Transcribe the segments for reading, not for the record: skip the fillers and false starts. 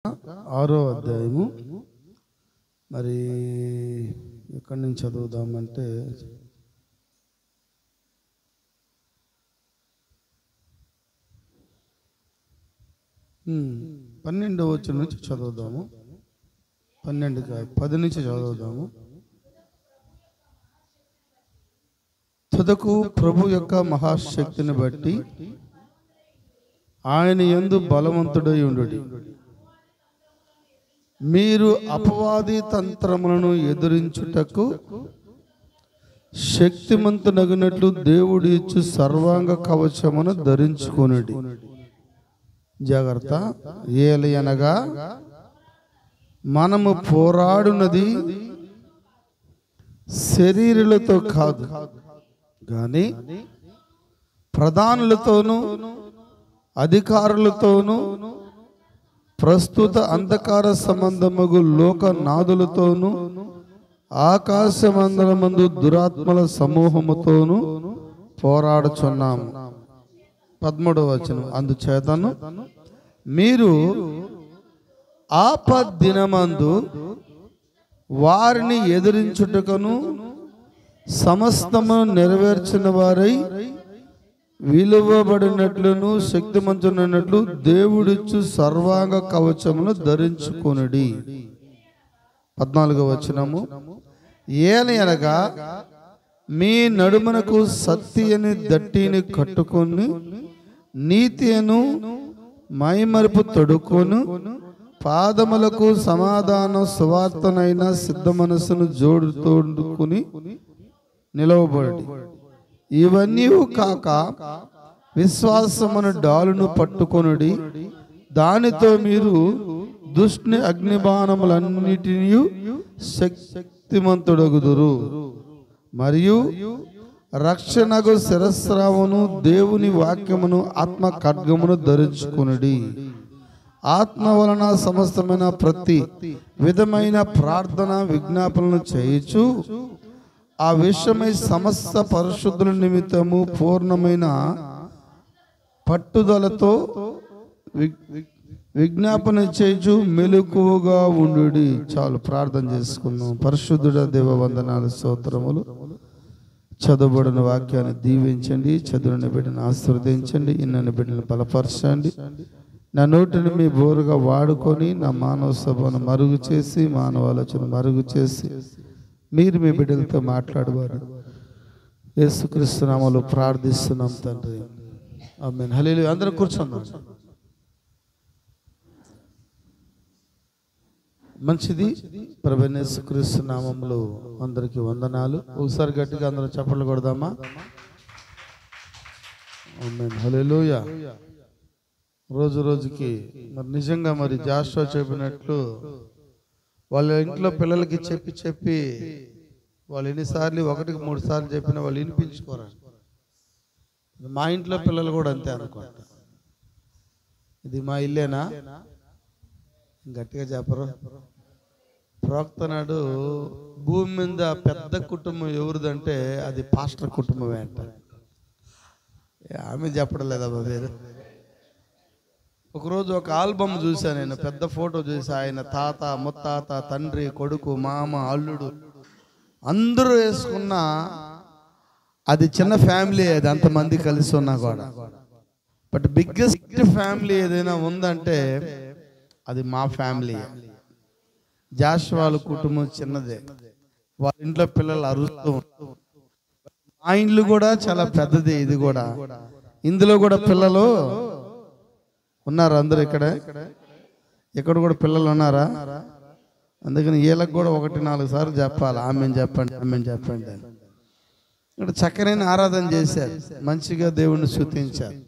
6వ అధ్యాయము. మరి ఎక్కడి నుంచి చదువుదామంటే 12వ వచనం నుంచి చదువుదాము. 12 కాదు 10 నుంచి చదువుదాము. తుదకు ప్రభు యొక్క మహాశక్తిని బట్టి ఆయన యందు బలవంతుడై ఉండుడి. మీరు అపవాది తంత్రములను ఎదురించుటకు శక్తిమంతునగినట్లు దేవుడు ఇచ్చు సర్వాంగ కవచమును ధరించుకొనుడి. జాగ్రత్త. ఏలయనగా మనము పోరాడునది శరీరులతో కాదు కానీ ప్రధానులతోనూ అధికారులతోనూ ప్రస్తుత అంధకార సంబంధముగు లోకనాథులతోనూ ఆకాశమండలమందు దురాత్మల సమూహముతోనూ పోరాడుచున్నాము. 13వ వచనం. అందుచేతను మీరు ఆపద్దినమందు వారిని ఎదిరించుటకును సమస్తము నెరవేర్చిన వారై విలువబడినట్లును శక్తిమంతునైనట్లు దేవుడిచ్చు సర్వాంగ కవచమును ధరించుకొనుడి. 14వ వచనము. ఏలయనగా మీ నడుమునకు సత్తి అని దట్టిని కట్టుకొని నీతి అను మైమరుపు తొడుక్కొను పాదములకు సమాధాన సువార్తనైన సిద్ధ మనస్సును జోడుతోడుకుని నిలవబడి ఇవన్నీ కాక విశ్వాసమును డాలును పట్టుకొనుడి. దానితో మీరు దుష్టుని అగ్నిబాణములన్నిటినీ శక్తిమంతుడగుదురు. మరియు రక్షణకు శిరస్రావును దేవుని వాక్యమును ఆత్మ ఖడ్గమును ధరించుకొనుడి. ఆత్మ వలన సమస్తమైన ప్రతి విధమైన ప్రార్థన విజ్ఞాపనలు చేయుచు ఆ విషయమై సమస్త పరిశుద్ధుల నిమిత్తము పూర్ణమైన పట్టుదలతో విజ్ఞాపన చేయుచు మెలకువగా ఉండుడి. చాలు, ప్రార్థన చేసుకుందాం. పరిశుద్ధుడ దేవ వందనాలు, స్తోత్రములు. చదువుబడిన వాక్యాన్ని దీవించండి, చదువుని బిడ్డను ఆశీర్వదించండి, ఇన్నని బిడ్డను బలపరచండి. నా నోటిని మీ బోరుగా వాడుకొని నా మానవ సభను మరుగు చేసి మానవ ఆలోచన మరుగు చేసి మీరు మీ బిడ్డలతో మాట్లాడవారు. యేసుక్రీస్తు నామములో ప్రార్థిస్తున్నాం తండ్రి, ఆమేన్. హల్లెలూయా. అందరూ కూర్చుందాం. మంచిది. ప్రభువైన యేసుక్రీస్తు నామములో అందరికీ వందనాలు. ఒకసారి గట్టిగా అందరూ చప్పట్లు కొడదామా? ఆమేన్. హల్లెలూయా. రోజు రోజుకి మరి నిజంగా మరి జాషువా చెప్పినట్లు వాళ్ళ ఇంట్లో పిల్లలకి చెప్పి చెప్పి వాళ్ళు ఎన్నిసార్లు 1-3 సార్లు చెప్పినా వాళ్ళు వినిపించుకోరు. మా ఇంట్లో పిల్లలు కూడా అంతే అనుకుంటా. ఇది మా ఇల్లేనా? గట్టిగా చెప్పరు. ప్రవక్త నాడు భూమి మీద పెద్ద కుటుంబం ఎవరిదంటే అది పాస్టర్ కుటుంబమే అంట. ఆమె చెప్పడం లేదమ్మా పేరు. ఒకరోజు ఒక ఆల్బమ్ చూశాను నేను, పెద్ద ఫోటో చూసా. ఆయన తాత, ముత్తాత, తండ్రి, కొడుకు, మామ, అల్లుడు అందరూ వేసుకున్న అది చిన్న ఫ్యామిలీ. అది అంతమంది కలిసి ఉన్నా కూడా. బట్ బిగ్గెస్ట్ ఫ్యామిలీ ఏదైనా ఉందంటే అది మా ఫ్యామిలీ. జాషువాల కుటుంబం చిన్నదే, వాళ్ళ ఇంట్లో పిల్లలు అరుస్తూ ఉంటారు. మా ఇంట్లో కూడా చాలా పెద్దది. ఇది కూడా, ఇందులో కూడా పిల్లలు ఉన్నారు. అందరూ ఇక్కడ కూడా పిల్లలు ఉన్నారా? అందుకని వీళ్ళకి కూడా 1-4 సార్లు చెప్పాలి, ఆమెను చెప్పండి, ఆమెను చెప్పండి అని. ఇక్కడ చక్కనైన ఆరాధన చేశారు, మంచిగా దేవుణ్ణి స్తుతించారు.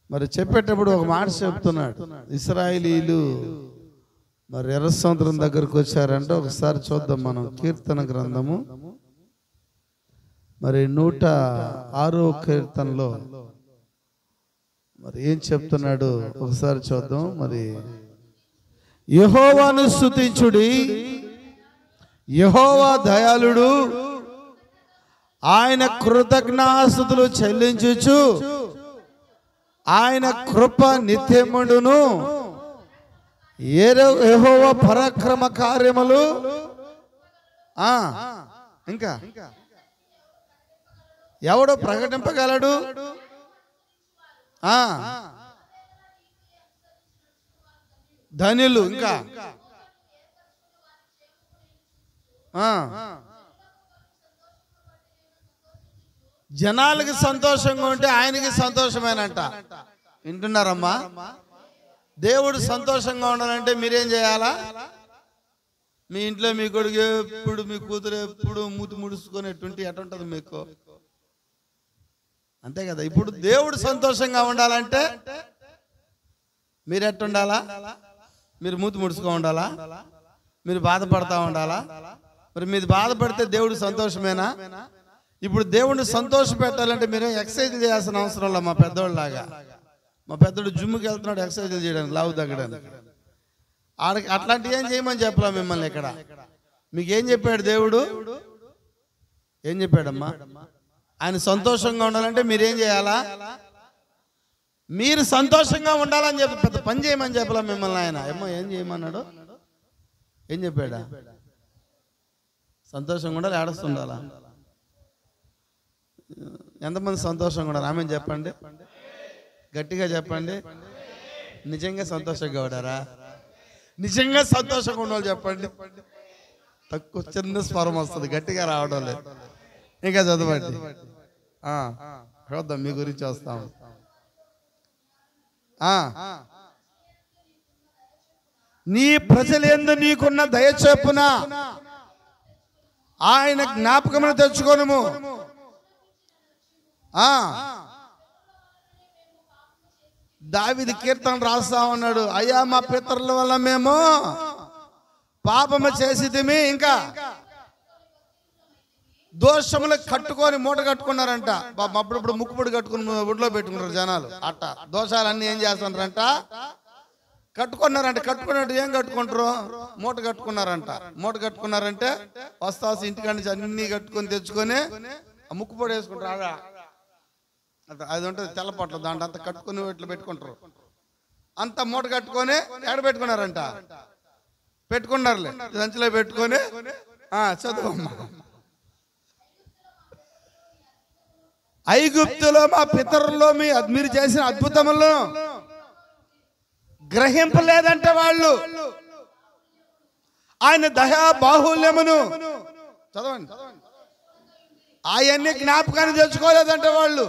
మరి చెప్పేటప్పుడు ఒక మాట చెప్తున్నాడు. ఇశ్రాయేలీలు మరి ఎర్ర సముద్రం దగ్గరకు వచ్చారంటే ఒకసారి చూద్దాం మనం. కీర్తన గ్రంథము మరి 106వ కీర్తనలో మరి ఏం చెప్తున్నాడు ఒకసారి చూద్దాం. మరి యెహోవాను స్తుతించుడి, యెహోవా దయాళుడు, ఆయన కృతజ్ఞాస్తుతులు చెల్లించుచు ఆయన కృప నిత్యముండును, యెహోవా పరాక్రమ కార్యములు. ఇంకా ఎవడు ప్రకటింపగలడు? ధనులు. ఇంకా జనాలకి సంతోషంగా ఉంటే ఆయనకి సంతోషమేనంట. వింటున్నారమ్మా? దేవుడు సంతోషంగా ఉండాలంటే మీరేం చేయాలా? మీ ఇంట్లో మీ కొడుకు ఎప్పుడు, మీ కూతురు ఎప్పుడు మూతి ముడుచుకునేటువంటి ఎటుంటది మీకు? అంతే కదా. ఇప్పుడు దేవుడు సంతోషంగా ఉండాలంటే మీరు ఎట్టుండాలా? మీరు మూతి ముడుచుకో ఉండాలా? మీరు బాధపడతా ఉండాలా? మరి మీరు బాధపడితే దేవుడు సంతోషమేనా? ఇప్పుడు దేవుడిని సంతోష పెట్టాలంటే మీరు ఎక్సర్సైజ్ చేయాల్సిన అవసరం లేదు. మా పెద్దోళ్ళలాగా, మా పెద్దోడు జిమ్కి వెళ్తున్నాడు ఎక్సర్సైజ్ చేయడానికి, లావు తగ్గడానికి. ఆడికి అట్లాంటివి ఏం చేయమని చెప్పలా మిమ్మల్ని. ఇక్కడ మీకేం చెప్పాడు దేవుడు? ఏం చెప్పాడమ్మా? ఆయన సంతోషంగా ఉండాలంటే మీరేం చేయాలా? మీరు సంతోషంగా ఉండాలని చెప్పి పెద్ద పని చేయమని చెప్పలా మిమ్మల్ని ఆయన. ఏమో ఏం చేయమన్నాడు? ఏం చెప్పాడా? సంతోషంగా ఉండాలి, ఏడుస్తుండాలా? ఎంతమంది సంతోషంగా ఉన్నారు? ఆమె చెప్పండి, గట్టిగా చెప్పండి. నిజంగా సంతోషంగా ఉన్నారా? నిజంగా సంతోషంగా ఉన్న వాళ్ళు చెప్పండి. తక్కువ చిన్న స్వరం వస్తుంది, గట్టిగా రావడం లేదు. ఇంకా చదవండి, చూద్దాం మీ గురించి వస్తాం. నీ ప్రజలందు నీకున్న దయచొప్పున ఆయన జ్ఞాపకమును తెచ్చుకోనుము. దావీదు కీర్తన రాస్తా ఉన్నాడు. అయ్యా మా పితరుల వల్ల మేము పాపము చేసితిమి, ఇంకా దోషములు కట్టుకొని మూట కట్టుకున్నారంట. అప్పుడప్పుడు ముక్కుపుడు కట్టుకుని ఒడిలో పెట్టుకున్నారు జనాలు. అట్ట దోషాలన్నీ ఏం చేస్తున్నారంట? కట్టుకున్నారంట. కట్టుకున్నట్టు ఏం కట్టుకుంటారు? మూట కట్టుకున్నారంట. మూట కట్టుకున్నారంటే వస్తా ఇంటికాడ నుంచి అన్ని కట్టుకొని తెచ్చుకొని ఆ ముక్కుపొడి వేసుకుంటారు. అది ఉంటుంది తెల్లపట్ల, దాంట్లో అంత కట్టుకుని ఇట్లా పెట్టుకుంటారు. అంత మూట కట్టుకొని ఎక్కడ పెట్టుకున్నారంట? పెట్టుకున్నారులే, సంచిలో పెట్టుకొని. చదువమ్మా. ఐగుప్తులో మా పితరుల్లో మీరు చేసిన అద్భుతములను గ్రహింపలేదంటే వాళ్ళు, ఆయన దయా బాహుల్యమును చదవండి అవన్నీ జ్ఞాపకాన్ని తెచ్చుకోలేదంటే వాళ్ళు.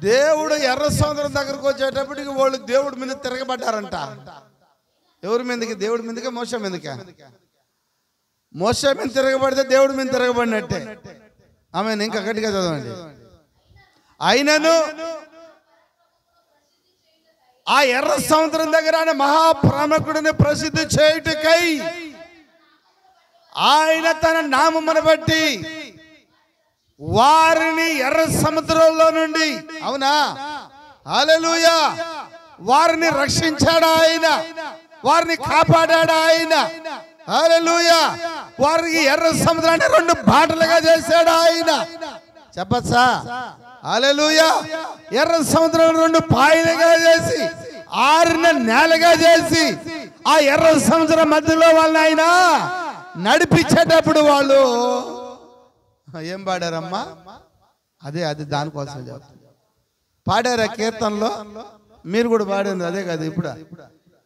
దేవుడు ఎర్ర సముద్రం దగ్గరకు వచ్చేటప్పటికి వాళ్ళు దేవుడి మీద తిరగబడ్డారంట. ఎవరి మీదకి? దేవుడి మీదకి, మోషే మీదకి. మోషే మీద తిరగబడితే దేవుడి మీద తిరగబడినట్టే. ఆమె ఇంకా గట్టిగా చదవండి. అయినను ఆ ఎర్ర సముద్రం దగ్గర ఆయన మహాప్రాముకుడిని ప్రసిద్ధి చేయుటకై ఆయన తన నామమును బట్టి వారిని ఎర్ర సముద్రంలో నుండి, అవునా, హల్లెలూయా, వారిని రక్షించాడు ఆయన, వారిని కాపాడాడు ఆయన, హల్లెలూయా. వారికి ఎర్ర సముద్రాన్ని రెండు బాటలుగా చేశాడు ఆయన. చెప్పచ్చా? హల్లెలూయా. ఎర్ర సముద్రం రెండు పాయలుగా చేసి ఆరిన నేలగా చేసి ఆ ఎర్ర సముద్రం మధ్యలో వాళ్ళని ఆయన నడిపించేటప్పుడు వాళ్ళు ఏం పాడారమ్మా? అది దానికోసం పాడారా కీర్తనలో? మీరు కూడా పాడింది అదే కదా ఇప్పుడు.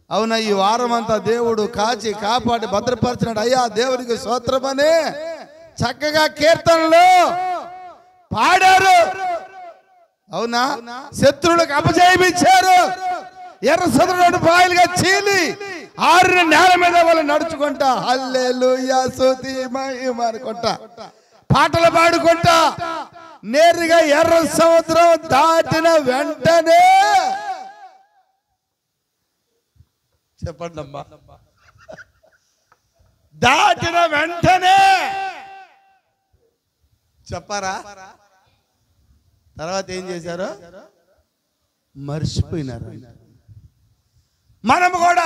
అవునా? ఈ వారం అంతా దేవుడు కాచి కాపాడి భద్రపరిచినాడు. అయ్యా దేవుడికి స్తోత్రమని చక్కగా కీర్తనలో పాడారు. అవునా? శత్రువులకు అపజయమిచ్చారు. ఎర్ర సముద్రం పాయలుగా చీలి ఆరిన నేల మీద వాళ్ళు నడుచుకుంటా హల్లెలూయా స్తుతి మహిమ అనుకుంటా పాటలు పాడుకుంటా నేరుగా ఎర్ర సముద్రం దాటిన వెంటనే, చెప్పండి అమ్మా, దాటిన వెంటనే చెప్పారా? తర్వాత ఏం చేశారు? మర్చిపోయినారు. మనము కూడా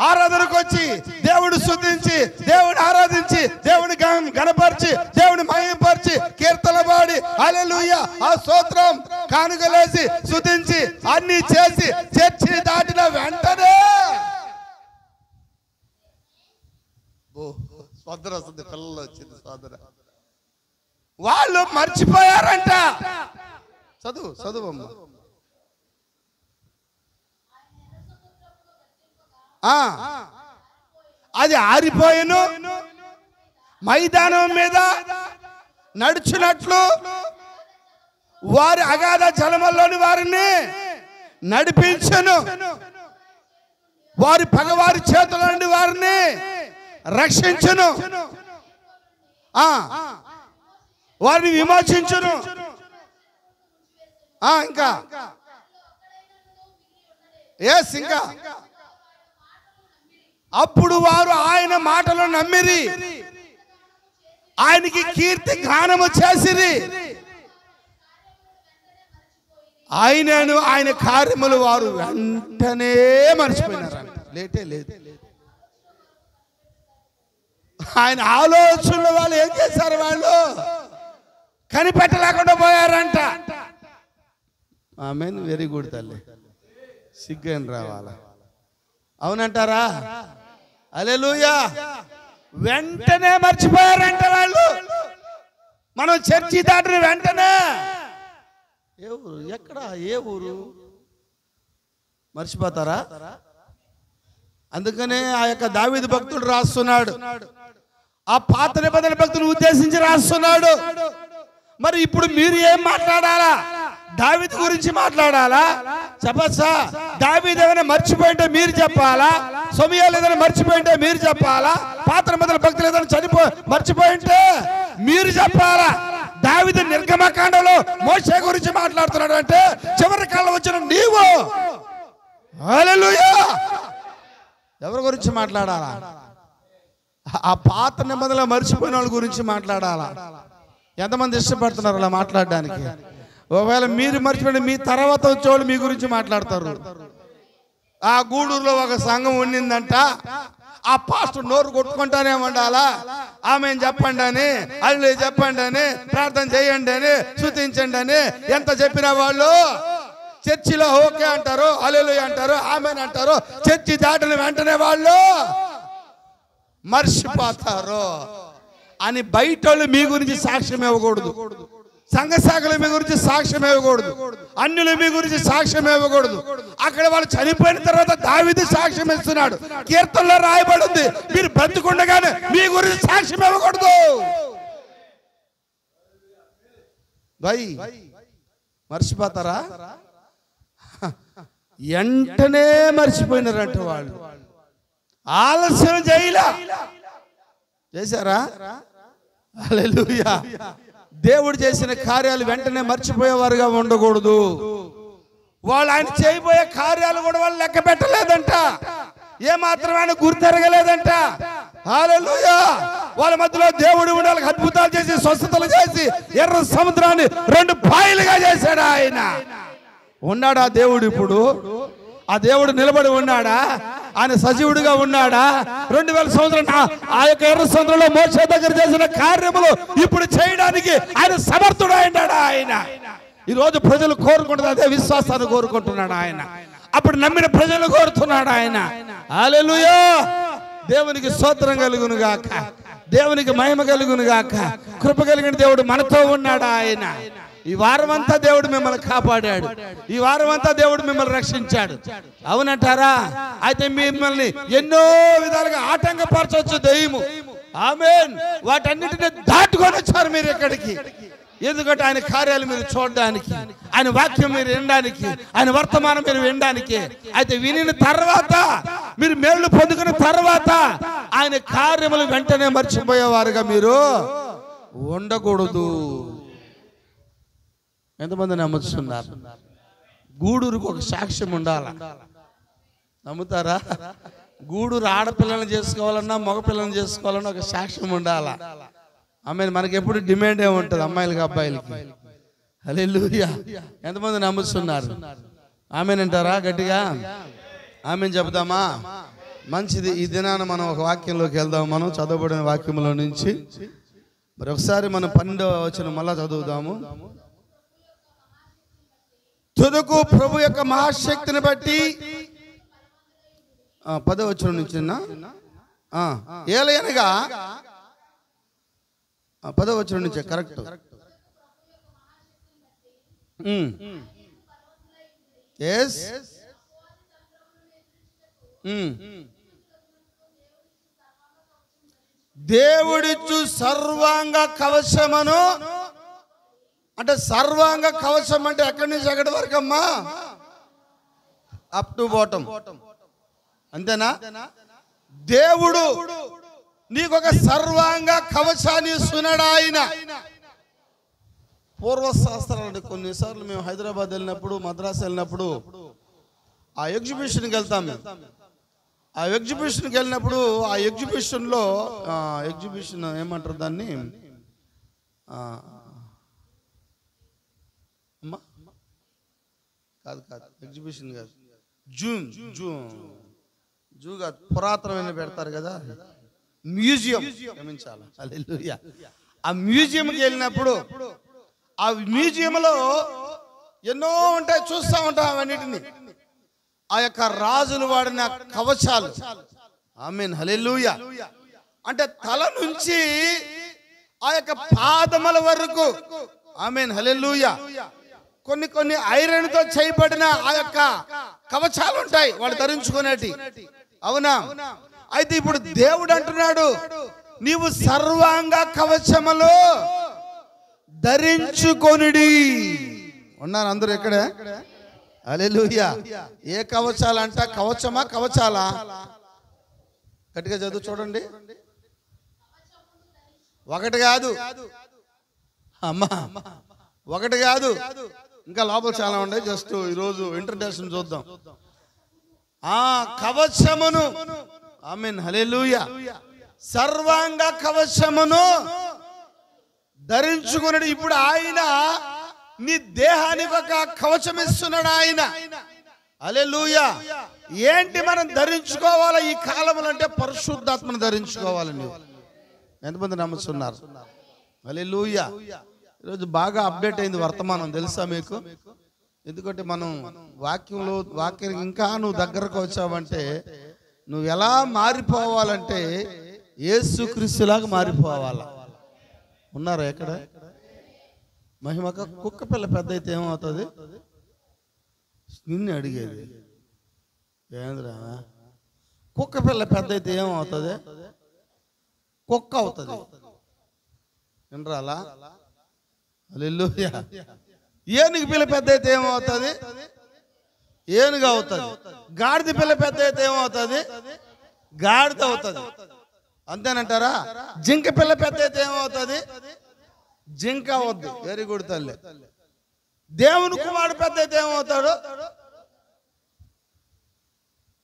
ఆరాధనకు వచ్చి దేవుడు స్తుతించి, దేవుడు ఆరాధించి, దేవుని గణపరిచి, దేవుని మహిమపరిచి, కీర్తన పాడి హల్లెలూయా ఆ స్తోత్రం కానుకలేసి స్తుతించి అన్ని చేసి చర్చి దాటిన వెంటనే సోదర వస్తుంది, పిల్లలు వచ్చింది సోదర, వాళ్ళు మర్చిపోయారంట. చదువు అది ఆరిపోయిను, మైదానం మీద నడుచున్నట్లు వారి అగాధ జలములోని వారిని నడిపించను, వారి పగవారి చేతుల నుండి వారిని రక్షించును, వారిని విమోచించును. ఇంకా ఇంకా అప్పుడు వారు ఆయన మాటలు నమ్మిరి, ఆయనకి కీర్తి గానము చేసిరి. ఆయన కార్యములు వారు వెంటనే మర్చిపోయినారు. లేటే లేదు. ఆయన ఆలోచనలు వాళ్ళు ఏం చేశారు, వాళ్ళు కనిపెట్టలేకుండా పోయారంట. ఆమెన్. వెరీ గుడ్ తల్లి, సిగ్గని రావాలా, అవునంటారా? హల్లెలూయా. వెంటనే మర్చిపోయారంట వాళ్ళు. మనం చర్చి దాటిన వెంటనే ఏ ఊరు, ఎక్కడ, ఏ ఊరు మర్చిపోతారా? అందుకనే ఆ యొక్క దావీదు భక్తుడు రాస్తున్నాడు, ఆ పాత నిబంధన భక్తుని ఉద్దేశించి రాస్తున్నాడు. మరి ఇప్పుడు మీరు ఏం మాట్లాడాలా? దావీదు గురించి మాట్లాడాలా? చెప్పచ్చా? దావీదు ఏమైనా మర్చిపోయింటే మీరు చెప్పాలా? సమూయేలు ఏదైనా మర్చిపోయింటే మీరు చెప్పాలా? పాత నిబంధన భక్తులు ఏదైనా మర్చిపోయింటే మీరు చెప్పాలా? దావీదు నిర్గమకాండలో మోషే గురించి మాట్లాడుతున్నాడు అంటే చివరి కాలం వచ్చిన నీవు. హల్లెలూయా. ఎవరి గురించి మాట్లాడాలా? ఆ పాత నిబంధనలు మర్చిపోయిన వాళ్ళ గురించి మాట్లాడాలా? ఎంతమంది ఇష్టపడుతున్నారు అలా మాట్లాడడానికి? ఒకవేళ మీరు మర్చిపోయిన మీ తర్వాత వచ్చేవాళ్ళు మీ గురించి మాట్లాడతారు. ఆ గూడూరులో ఒక సంఘం ఉండిందంట, ఆ పాస్టర్ నోరు కొట్టుకుంటానే ఉండాలా, ఆమె చెప్పండి అని, అల్లు చెప్పండి అని, ప్రార్థన చేయండి అని, స్తుతించండి అని ఎంత చెప్పినా వాళ్ళు చర్చిలో ఓకే అంటారు, హల్లెలూయా అంటారు, ఆమెన్ అంటారు. చర్చి దాటిన వెంటనే వాళ్ళు మర్చిపోతారు అని బయట వాళ్ళు మీ గురించి సాక్ష్యం ఇవ్వకూడదు. సంఘ శాఖలు మీ గురించి సాక్ష్యం ఇవ్వకూడదు. అన్యులు మీ గురించి సాక్ష్యం ఇవ్వకూడదు. అక్కడ వాళ్ళు చనిపోయిన తర్వాత దావీదు సాక్ష్యం ఇస్తున్నాడు. కీర్తనలో రాయబడింది, మీరు బ్రతికుండగానే మీ గురించి సాక్ష్యం ఇవ్వకూడదు. భయ్ మర్చిపోతారా? వెంటనే మర్చిపోయినారంట వాళ్ళు. ఆలస్యం చేయలా, చేశారా? హల్లెలూయా. దేవుడు చేసిన కార్యాలు వెంటనే మర్చిపోయేవారుగా ఉండకూడదు. వాళ్ళు ఆయన చేయబోయే కార్యాలు కూడా వాళ్ళు లెక్క పెట్టలేదంట, ఏమాత్రం ఆయన గుర్తెరగలేదంట. హల్లెలూయా. వాళ్ళ మధ్యలో దేవుడు వాళ్ళకి అద్భుతాలు చేసి స్వస్థతలు చేసి ఎర్ర సముద్రాన్ని 2 పాయలుగా చేశాడు. ఆయన ఉన్నాడా దేవుడు? ఇప్పుడు ఆ దేవుడు నిలబడి ఉన్నాడా? ఆయన సజీవుడిగా ఉన్నాడా? 2000 సంవత్సరాలు ఆ యొక్క ఎర్ర సముద్రంలో మోషే దగ్గర చేసిన కార్యములు ఇప్పుడు చేయడానికి ఆయన సమర్థుడైనాడు. ఆయన ఈరోజు ప్రజలు కోరుకుంటున్నారు, అదే విశ్వాసాన్ని కోరుకుంటున్నాడు ఆయన. అప్పుడు నమ్మిన ప్రజలు కోరుతున్నాడు ఆయన. హల్లెలూయా. దేవునికి స్తోత్రం కలుగును గాక, దేవునికి మహిమ కలుగును గాక. కృప కలిగిన దేవుడు మనతో ఉన్నాడు. ఆయన ఈ వారం అంతా దేవుడు మిమ్మల్ని కాపాడాడు, ఈ వారం అంతా దేవుడు మిమ్మల్ని రక్షించాడు. అవునంటారా? అయితే మిమ్మల్ని ఎన్నో విధాలుగా ఆటంకపరచవచ్చు దెయ్యము. ఆమేన్. వాటన్నిటిని దాటుకొని వచ్చారు మీరు ఇక్కడికి. ఎందుకంటే ఆయన కార్యాలు మీరు చూడడానికి, ఆయన వాక్యం మీరు వినడానికి, ఆయన వర్తమానం మీరు వినడానికి. అయితే వినిన తర్వాత, మీరు మేలు పొందుకున్న తర్వాత ఆయన కార్యములు వెంటనే మర్చిపోయేవారుగా మీరు ఉండకూడదు. ఎంతమంది నమ్ముతున్నారు? గూడూరుకు ఒక సాక్ష్యం ఉండాల. నమ్ముతారా? గూడూరు ఆడపిల్లలను చేసుకోవాలన్నా మగపిల్లలను చేసుకోవాలన్నా ఒక సాక్ష్యం ఉండాలా. ఆమెను మనకి ఎప్పుడు డిమాండ్ ఏముంటుంది, అమ్మాయిలకి అబ్బాయిలకి. హల్లెలూయా. ఎంతమంది నమ్ముతున్నారు? ఆమెనంటారా? గట్టిగా ఆమెను చెప్దామా? మంచిది. ఈ దినాన మనం ఒక వాక్యంలోకి వెళ్దాం. మనం చదవబడిన వాక్యంలో నుంచి మరి ఒకసారి మనం 12వ వచనం మళ్ళా చదువుదాము. తుదకు ప్రభు యొక్క మహాశక్తిని బట్టి 10వ వచనం నుంచి ఏలయనగా 10వ వచనం నుంచే కరెక్ట్. దేవుడిచ్చు సర్వాంగ కవచమును అంటే సర్వాంగ కవచం అంటే ఎక్కడి నుంచి ఎక్కడి వరకు అమ్మా? అప్ టు బాటం, అంతేనా? దేవుడు నీకొక సర్వాంగ కవచాన్ని ఇస్తున్నాడు ఆయన. పూర్వశాస్త్రాలు కొన్నిసార్లు మేము హైదరాబాద్ వెళ్ళినప్పుడు, మద్రాసు వెళ్ళినప్పుడు ఆ ఎగ్జిబిషన్కి వెళ్తాం. ఆ ఎగ్జిబిషన్కి వెళ్ళినప్పుడు ఆ ఎగ్జిబిషన్లో ఎగ్జిబిషన్ ఏమంటారు దాన్ని అమ్మా? కాదు కాదు, ఎగ్జిబిషన్ కాదు, జూ కాదు, పురాతనమైన పెడతారు కదా, మ్యూజియం. క్షమించాలి. హల్లెలూయా. ఆ మ్యూజియంకి వెళ్ళినప్పుడు ఆ మ్యూజియంలో ఎన్నో ఉంటాయి, చూస్తూ ఉంటాం అవన్నిటిని. ఆ యొక్క రాజులు వాడిన కవచాలు. ఆమేన్, హల్లెలూయా. అంటే తల నుంచి ఆ యొక్క పాదముల వరకు. ఆమేన్, హల్లెలూయా. కొన్ని కొన్ని ఐరన్ తో చేయబడిన ఆ యొక్క కవచాలు ఉంటాయి వాడు ధరించుకునేటి. అవునా? అయితే ఇప్పుడు దేవుడు అంటున్నాడు, నీవు సర్వాంగ కవచములు ధరించుకొనిడి. ఉన్నారు అందరూ ఎక్కడ? హల్లెలూయా. ఏ కవచాలు అంట? కవచమా కవచాలా? గట్టిగా చదువు చూడండి. ఒకటి కాదు అమ్మా, ఒకటి కాదు, ఇంకా లోపల చాలా ఉన్నాయి. జస్ట్ ఈరోజు ఇంట్రడక్షన్ చూద్దాం. కవచమును. ఆమేన్, హల్లెలూయా. సర్వాంగ కవచమును ధరించుకున్నాడు. ఇప్పుడు ఆయన నీ దేహానికి ఒక కవచం ఇస్తున్నాడు ఆయన. హల్లెలూయా. ఏంటి మనం ధరించుకోవాలా ఈ కాలంలో అంటే? పరిశుద్ధాత్మను ధరించుకోవాలి. నువ్వు ఎంతమంది నమ్ముతున్నారు? హల్లెలూయా. ఈరోజు బాగా అప్డేట్ అయింది వర్తమానం, తెలుసా మీకు? ఎందుకంటే మనం వాక్యం ఇంకా నువ్వు దగ్గరకు వచ్చావంటే నువ్వు ఎలా మారిపోవాలంటే యేసుక్రీస్తులాగా మారిపోవాలా. ఉన్నారా ఎక్కడ? మహిమక కుక్క పిల్ల పెద్ద అయితే ఏమవుతుంది? నిన్ను అడిగేది ఏంద్రా, కుక్క పిల్ల పెద్ద అయితే ఏమవుతుంది? కుక్క అవుతుంది. వినరాలా? హల్లెలూయా. ఏనుగు పిల్ల పెద్ద అయితే ఏమవుతుంది? ఏనుగు అవుతుంది. గాడిద పిల్ల పెద్ద అయితే ఏమవుతుంది? గాడిద అవుతుంది. అంతేనంటారా? జింక పిల్ల పెద్ద అయితే ఏమవుతుంది? జింక అవుద్ది. వెరీ గుడ్ తల్లి. దేవుని కుమారుడు పెద్ద అయితే ఏమవుతాడు?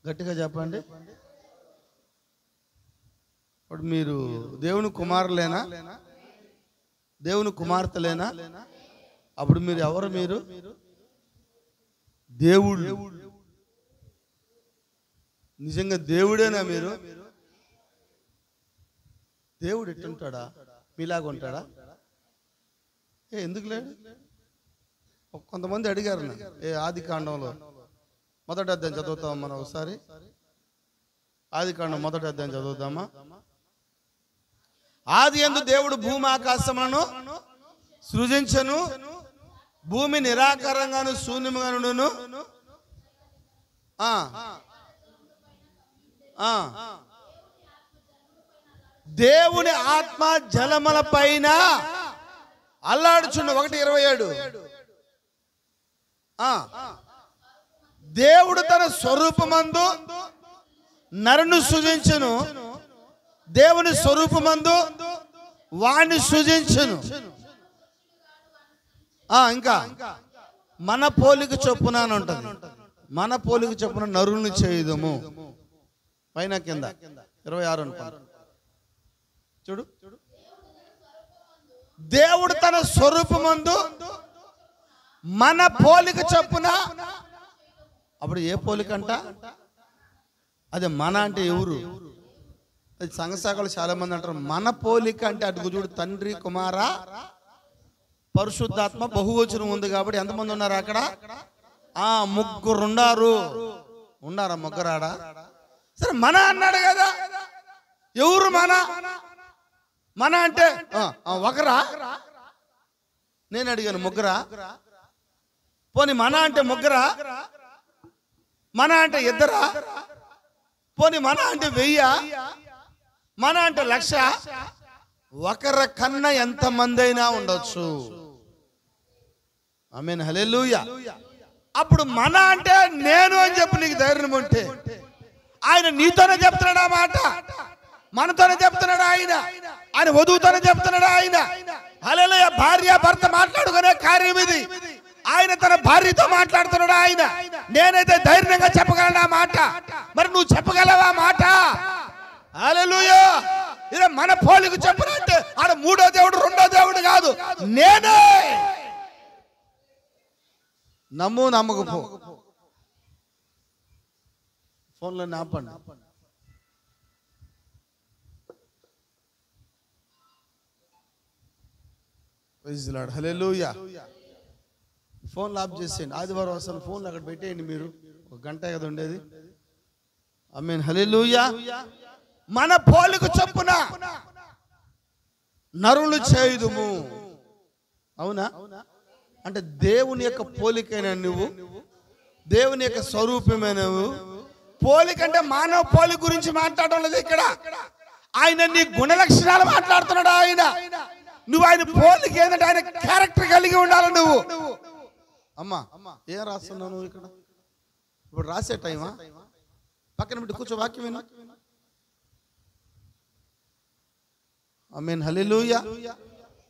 గట్టిగా చెప్పండి. ఇప్పుడు మీరు దేవుని కుమారులేనా? దేవుని కుమార్తెలేనా? అప్పుడు మీరు ఎవరు? మీరు దేవుడు. నిజంగా దేవుడేనా మీరు? దేవుడు ఎట్టుంటాడా? మీలాగా ఉంటాడా? ఎందుకు లేడు? కొంతమంది అడిగారు ఆది కాండంలో మొదటి అధ్యాయం చదువుతాం మనం ఒకసారి. ఆది కాండం మొదటి అధ్యాయం చదువుతామా? ఆది యందు దేవుడు భూమి ఆకాశములను సృజించెను, భూమి నిరాకారంగాను శూన్యముగాను. దేవుని ఆత్మ జలముల పైన అల్లాడుచుండు. 1:27. దేవుడు తన స్వరూపమందు నరును సృజించును, దేవుని స్వరూపమందు వాణ్ణి సృజించును. ఇంకా మన పోలిక చొప్పున అని ఉంటుంది. మన పోలిక చొప్పున నరుని చేయుదము. పైన కింద 26 అనుకుంటా. చూడు, దేవుడు తన స్వరూపమందు మన పోలిక చొప్పున. అప్పుడు ఏ పోలిక అంట? అదే మన అంటే ఎవరు? సంఘశాఖలు చాలా మంది అంటారు మన పోలిక అంటే. అటు చూడు, తండ్రి, కుమార, పరిశుద్ధాత్మ బహువచనం ఉంది కాబట్టి ఎంతమంది ఉన్నారు అక్కడ? ముగ్గురున్నారు. ఉన్నారా ముగ్గురాడా? సరే మన అన్నాడు కదా. ఎవరు మన అంటే ఒకరా? నేను అడిగాను ముగ్గురా? పోనీ మన అంటే ముగ్గురా? మన అంటే ఇద్దరా? పోనీ మన అంటే 1000? మన అంటే 1,00,000? ఒకరి కన్నా ఎంతమంది అయినా ఉండొచ్చు. ఆమేన్, హల్లెలూయా. అప్పుడు మన అంటే నేను అని చెప్పి నీకు ధైర్యం ఉంటే, ఆయన నీతోనే చెప్తున్నాడు ఆ మాట, మనతోనే చెప్తున్నాడు ఆయన వధువుతోనే చెప్తున్నాడు ఆయన. హల్లెలూయా. భార్య భర్త మాట్లాడుకునే కార్యం ఇది. ఆయన తన భార్యతో మాట్లాడుతున్నాడు ఆయన. నేనైతే ధైర్యంగా చెప్పగలను ఆ మాట. మరి నువ్వు చెప్పగలవా మాట? హల్లెలూయా. ఇదే మన పోలిక చెప్పనంటే ఆడ 3వ దేవుడు 2వ దేవుడు కాదు, నేనే. నమ్ము నమ్మకపో. ఫోన్లో ఆపండి. ప్రైజ్ లార్డ్, హల్లెలూయా. ఫోన్లు ఆఫ్ చేసేయండి. ఆదివారం అసలు ఫోన్లు అక్కడ పెట్టేయండి. మీరు 1 గంట కదా ఉండేది. ఆమేన్, హల్లెలూయా. మన పోలిక చొప్పున నరులు చేయుదుము. అవునా? అంటే దేవుని యొక్క పోలికైన నువ్వు, దేవుని యొక్క స్వరూపమే నువ్వు. పోలిక అంటే మానవ పోలిక గురించి మాట్లాడడం లేదు ఇక్కడ. ఆయన నీ గుణ లక్షణాలు మాట్లాడుతున్నాడు ఆయన. నువ్వు ఆయన పోలిక ఏంటంటే ఆయన క్యారెక్టర్ కలిగి ఉండాలి నువ్వు. అమ్మా ఏం రాస్తున్నావు నువ్వు ఇక్కడ? ఇప్పుడు రాసే టైమా? పక్కన పెట్టి కూర్చో, వాక్యం విను. ఆమేన్, హల్లెలూయా.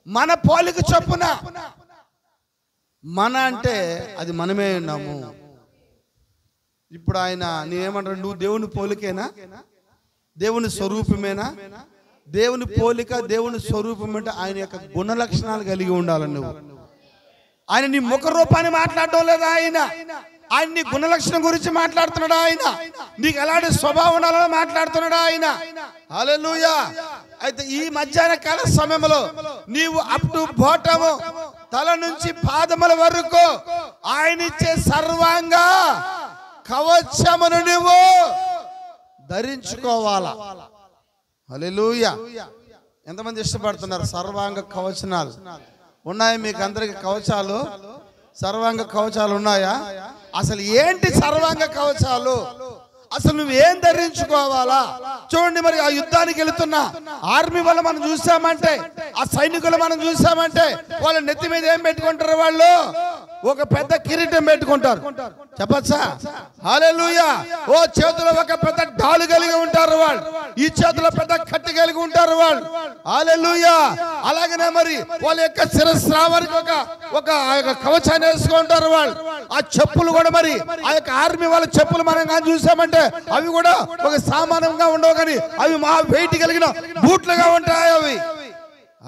మన పోలిక చొప్పున. మన అంటే అది మనమే ఉన్నాము. ఇప్పుడు ఆయన నేనేమంటాడు, నువ్వు దేవుని పోలికేనా? దేవుని స్వరూపమేనా? దేవుని పోలిక దేవుని స్వరూపం అంటే ఆయన యొక్క గుణ లక్షణాలు కలిగి ఉండాలి నువ్వు. ఆయన నీ ముఖ రూపాన్ని మాట్లాడటం లేదా ఆయన నీ గుణ లక్షణం గురించి మాట్లాడుతున్నాడు ఆయన. నీకు ఎలాంటి స్వభావం ఉండాలని మాట్లాడుతున్నాడు ఆయన. హల్లెలూయా. అయితే ఈ మధ్యాహ్న కాల సమయంలో నీవు అప్ టు బాటము, తల నుంచి పాదముల వరకు ఆయన ఇచ్చే సర్వాంగ కవచమును నువ్వు ధరించుకోవాలా. హల్లెలూయా. ఎంతమంది ఇష్టపడుతున్నారు సర్వాంగ కవచనాలు? ఉన్నాయా మీకు అందరికి కవచాలు? సర్వాంగ కవచాలు ఉన్నాయా? అసలు ఏంటి సర్వాంగ కవచాలు? అసలు నువ్వేం ధరించుకోవాలా? చూడండి, మరి ఆ యుద్ధానికి వెళుతున్న ఆర్మీ వాళ్ళు మనం చూసామంటే, ఆ సైనికులు మనం చూసామంటే, వాళ్ళ నెత్తి మీద ఏం పెట్టుకుంటారు? వాళ్ళు ఒక పెద్ద కిరీటం పెట్టుకుంటారు. చెప్పచ్చా? హల్లెలూయా. ఓ చేతిలో ఒక పెద్ద డాలు కలిగి ఉంటారు వాళ్ళు, ఈ చేతిలో పెద్ద కత్తి కలిగి ఉంటారు వాళ్ళు. హల్లెలూయా. అలాగనే మరి వాళ్ళ యొక్క శిరస్రావానికి ఒక కవచాన్ని వేసుకుంటారు వాళ్ళు. ఆ చెప్పులు కూడా మరి ఆ యొక్క ఆర్మీ వాళ్ళ చెప్పులు మనం కానీ చూసామంటే అవి కూడా ఒక సామాన్యంగా ఉండవు, కానీ అవి మా వెయిట్ కలిగిన బూట్లుగా ఉంటాయి అవి.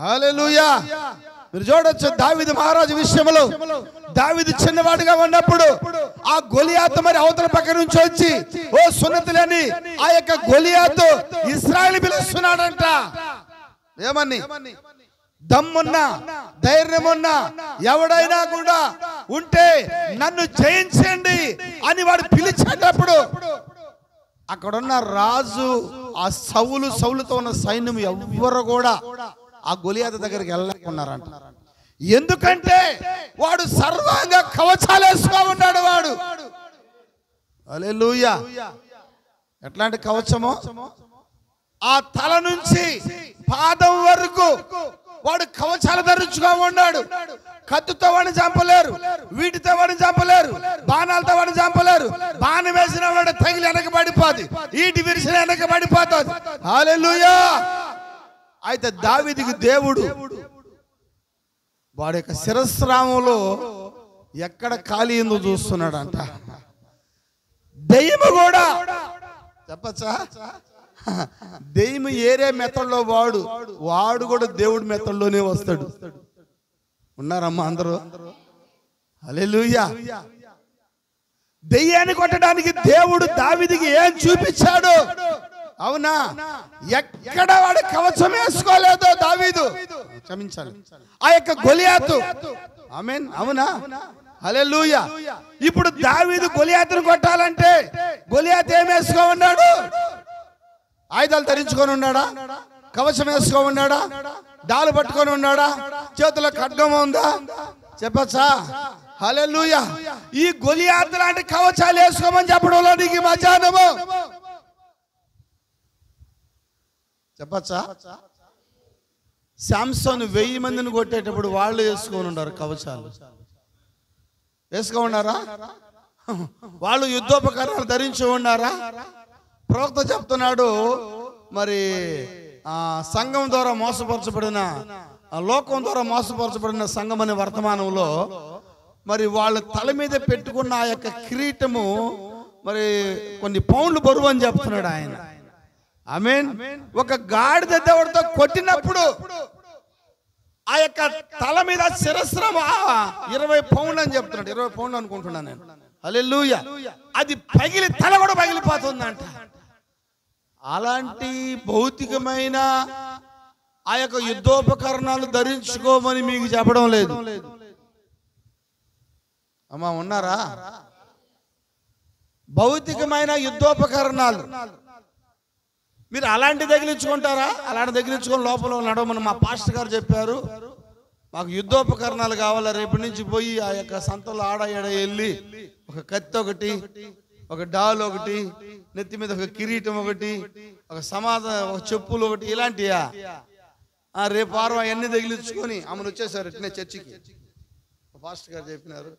హల్లెలూయా. మీరు చూడొచ్చు దావీదు మహారాజు విషయంలో, దావీదు చిన్నవాడిగా ఉన్నప్పుడు ఆ గొలియాతు మరి అవతల పక్క నుంచి వచ్చి, ఓ సున్నతులని ఆ యొక్క గొలియాతు ఇశ్రాయేలు పిలుస్తున్నాడంట. ఏమని? దమ్మున్నా ధైర్యమున్నా ఎవడైనా కూడా ఉంటే నన్ను జయించండి అని వాడు పిలిచేటప్పుడు అక్కడున్న రాజు, ఆ సౌలుతో ఉన్న సైన్యం ఎవ్వరు కూడా ఆ గొలియాతు దగ్గరికి వెళ్ళలేకున్నారంట. ఎందుకంటే వాడు సర్వాంగ కవచాలు వేసుకో ఉన్నాడు వాడు. హల్లెలూయా. ఎట్లాంటి కవచమో? ఆ తల నుంచి పాదం వరకు వాడు కవచాలు ధరించుకో ఉన్నాడు. కత్తుతో వాడిని చంపలేరు, వీటితో వాడిని చంపలేరు, బాణాలతో వాడిని చంపలేరు. బాణం వేసిన వాడు తగిలి వెనక పడిపోతుంది, ఈటి విరిసిన వెనక పడిపోతుంది. హల్లెలూయా. అయితే దావీదుకి దేవుడు వాడి యొక్క శిరస్రామంలో ఎక్కడ ఖాళీ ఏందో చూస్తున్నాడంట. దెయ్యము కూడా చెప్పచ్చా? దెయ్యము ఏరే మెథడ్లో వాడు కూడా దేవుడి మెథడ్లోనే వస్తాడు. ఉన్నారమ్మా అందరూ? హల్లెలూయా. దెయ్యాన్ని కొట్టడానికి దేవుడు దావీదుకి ఏం చూపించాడు? అవునా? ఎక్కడ వాడు కవచం వేసుకోలేదో దావీదు, క్షమించాలి, ఆ యొక్క గొలియాతు. ఆమేన్. అవునా? హల్లెలూయా. ఇప్పుడు దావీదు గొలియాతును కొట్టాలంటే గొలియాతు ఏం వేసుకో ఉన్నాడు? ఆయుధాలు ధరించుకొని ఉన్నాడా? కవచం వేసుకో ఉన్నాడా? డాలు పట్టుకొని ఉన్నాడా? చేతిలో ఖడ్గం ఉందా? చెప్పచ్చా? హల్లెలూయా. ఈ గొలియాతు లాంటి కవచాలు వేసుకోమని చెప్పడంలో నీకు మధ్యాహ్నము చెప్పచ్చా? శాంసోను 1000 మందిని కొట్టేటప్పుడు వాళ్ళు వేసుకొని ఉన్నారు కవచాలు. వేసుకో ఉన్నారా? వాళ్ళు యుద్ధోపకరణాలు ధరించి ఉన్నారా? ప్రవక్త చెప్తున్నాడు, మరి సంఘం ద్వారా మోసపరచబడిన, లోకం ద్వారా మోసపరచబడిన సంఘం అనే వర్తమానంలో మరి వాళ్ళ తల మీద పెట్టుకున్న ఆ యొక్క కిరీటము మరి కొన్ని పౌండ్లు బరువు అని చెప్తున్నాడు ఆయన. ఆమేన్. ఒక గాడిద దేవుడితో కొట్టినప్పుడు ఆ యొక్క తల మీద శిరస్రం 20 పౌండ్లు అని చెప్తున్నాడు. 20 పౌండ్లు అనుకుంటున్నాను నేను. హల్లెలూయా. అది పగిలి తల కూడా పగిలిపోతుందంట. అలాంటి భౌతికమైన ఆ యొక్క యుద్ధోపకరణాలు ధరించుకోమని మీకు చెప్పడం లేదు. అమ్మా ఉన్నారా? భౌతికమైన యుద్ధోపకరణాలు మీరు అలాంటి తగిలించుకుంటారా? అలాంటి తగిలించుకొని లోపల నడవమని మా పాస్టర్ గారు చెప్పారు. మాకు యుద్ధోపకరణాలు కావాలా, రేపటి నుంచి పోయి ఆ యొక్క సంతలో ఆడ వెళ్ళి ఒక కత్తి ఒకటి, ఒక డాల్ ఒకటి, నెత్తి మీద ఒక కిరీటం ఒకటి, ఒక ఒక చెప్పులు ఒకటి, ఇలాంటియా? రేపు వారం అవన్నీ తగిలించుకొని ఆమెను వచ్చేసారు చర్చికి. పాస్టర్ గారు చెప్పినారు.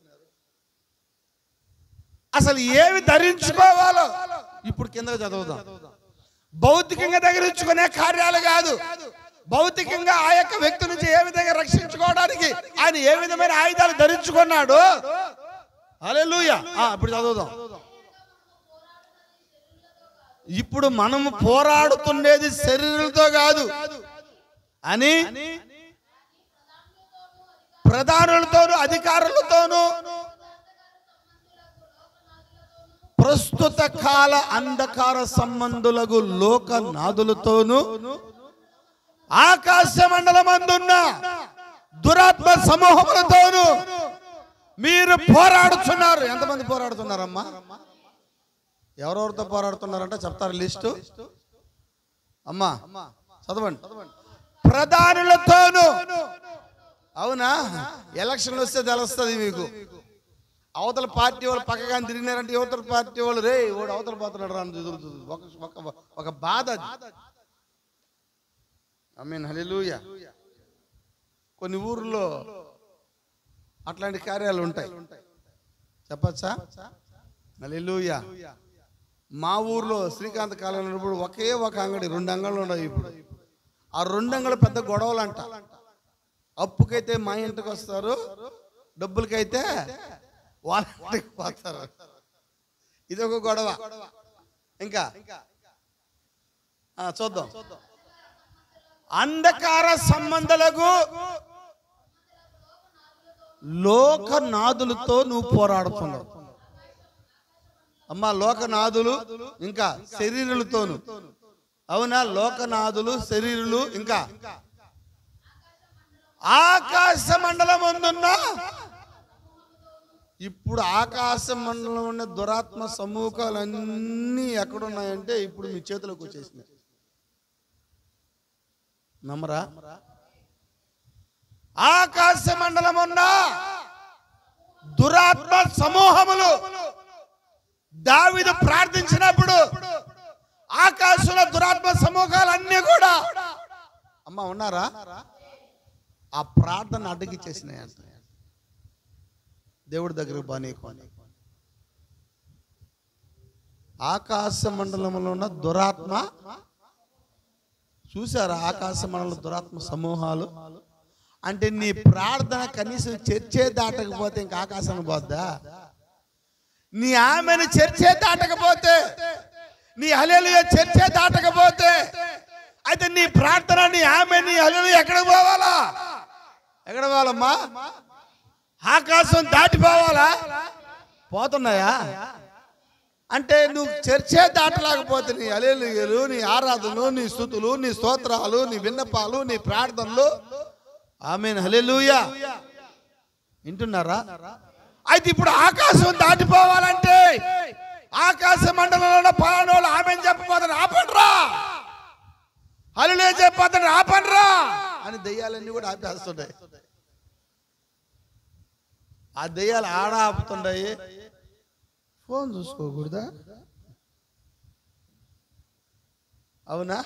అసలు ఏవి ధరించుకోవాలో ఇప్పుడు కిందకి చదువుదాం. భౌతికంగా తగిలించుకునే కార్యాలు కాదు, భౌతికంగా ఆ యొక్క వ్యక్తి నుంచి ఏ విధంగా రక్షించుకోవడానికి ఆయన ఏ విధమైన ఆయుధాలు ధరించుకున్నాడు. హల్లెలూయా. ఇప్పుడు చదువుదాం. ఇప్పుడు మనము పోరాడుతుండేది శరీరులతో కాదు అని ప్రధానులతోనూ అధికారులతోనూ ప్రస్తుత కాల అంధకార సంబంధులకు లోకనాథులతోనూ ఆకాశ మండలమందున్న దురాత్మ సమూహములతోనూ మీరు పోరాడుతున్నారు. ఎంతమంది పోరాడుతున్నారమ్మా? ఎవరెవరితో పోరాడుతున్నారంటే చెప్తారు లిస్టు. అమ్మా చదవండి. ప్రధానులతోనూ. అవునా? ఎలక్షన్లు వస్తే తెలుస్తుంది మీకు. అవతల పార్టీ వాళ్ళు పక్కగా తిరిగినారంటే యువతల పార్టీ వాళ్ళు రే వాడు అవతల పోతున్నాడు రా ఒక బాధ. ఆమేన్. హల్లెలూయా. కొన్ని ఊర్లో అట్లాంటి కార్యాలు ఉంటాయి. చెప్పచ్చా? హల్లెలూయా. మా ఊర్లో శ్రీకాంత్ కాలంలో ఉన్నప్పుడు ఒకే ఒక అంగడి 2 అంగళ్ళు ఉన్నాయి. ఇప్పుడు ఆ 2 అంగళ్ళు పెద్ద గొడవలు అంట. అప్పుకైతే మా ఇంటికి వస్తారు, డబ్బులకైతే వాళ్ళ ఇంటికి పోతారు. ఇది ఒక గొడవ. ఇంకా చూద్దాం. అంధకార సంబంధాలకు లోకనాథులతో నువ్వు పోరాడుతున్నావు. అమ్మా లోకనాథులు ఇంకా శరీరులతోను. అవునా? లోకనాథులు, శరీరులు, ఇంకా ఆకాశ మండలం ఉందన్నా. ఇప్పుడు ఆకాశ మండలం ఉన్న దురాత్మ సమూహాలన్నీ ఎక్కడున్నాయంటే ఇప్పుడు మీ చేతిలోకి వచ్చేసినాయి. నమ్మరా? ఆకాశ మండలం ఉన్న దురాత్మ సమూహములు దావీదు ప్రార్థించినప్పుడు ఆకాశంలో దురాత్మ సమూహాలన్నీ కూడా అమ్మ ఉన్నారా? ఆ ప్రార్థన అడ్డగిచ్చేసినాయి అంట. దేవుడి దగ్గర బానేకొని ఆకాశ మండలంలో ఉన్న దురాత్మ చూసారా? ఆకాశ మండలం దురాత్మ సమూహాలు అంటే నీ ప్రార్థన కనీసం చర్చే దాటకపోతే ఇంకా ఆకాశానికి పోద్దా? నీ ఆమెను చర్చే దాటకపోతే, నీ హల్లెలూయా చర్చే దాటకపోతే అయితే నీ ప్రార్థన, నీ ఆమె, నీ హల్లెలూయా ఎక్కడికి పోవాలా? ఎక్కడ పోవాలమ్మా? ఆకాశం దాటిపోవాలా? పోతున్నాయా? అంటే నువ్వు చర్చే దాటలేకపోతే నీ హల్లెలూయాలు, నీ ఆరాధనలు, నీ స్తుతులు, నీ స్తోత్రాలు, నీ విన్నపాలు, నీ ప్రార్థనలు, ఆమేన్ హల్లెలూయా వింటున్నారా? అయితే ఇప్పుడు ఆకాశం దాటిపోవాలంటే ఆకాశ మండలంలో పలానోళ్ళు ఆమె చెప్పబోతారు, ఆపండ్రా, హల్లెలూయా చెప్పబోతారు, ఆపండ్రా అని దెయ్యాలన్నీ కూడా ఆపేస్తుంటాయి. ఆ దెయ్యాలు ఆడ ఆపుతుంటాయి. ఫోన్ చూసుకోకూడదా? అవునా?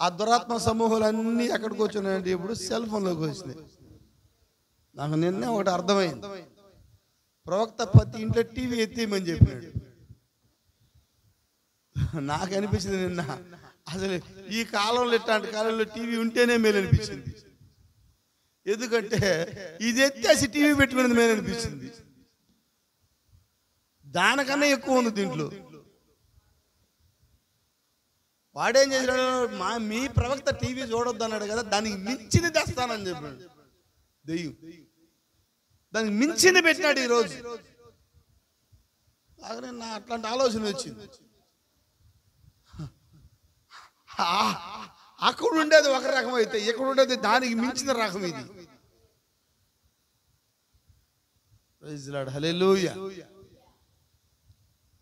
ఆ దురాత్మ సమూహాలన్నీ ఎక్కడికి వచ్చినాయంటే ఇప్పుడు సెల్ ఫోన్లోకి వచ్చినాయి. నాకు నిన్నే ఒకటి అర్థమైంది. ప్రవక్త ప్రతి ఇంట్లో టీవీ ఎత్తేయమని చెప్పినాడు. నాకు అనిపించింది నిన్న, అసలు ఈ కాలంలో ఇట్లాంటి కాలంలో టీవీ ఉంటేనే మేలు అనిపించింది. ఎందుకంటే ఇది ఎత్తేసి టీవీ పెట్టుకునేది మేలు అనిపించింది. దానికన్నా ఎక్కువ ఉంది దీంట్లో. వాడేం చేసినాడు, మీ ప్రవక్త టీవీ చూడొద్దు అన్నాడు కదా, దానికి మించింది తెస్తానని చెప్పాడు దెయ్యం. దానికి మించింది పెట్టినాడు ఈరోజు. నా అట్లాంటి ఆలోచన వచ్చింది. అక్కడ ఉండేది ఒక రకం అయితే ఇక్కడ ఉండేది దానికి మించిన రకం ఇది. హల్లెలూయా.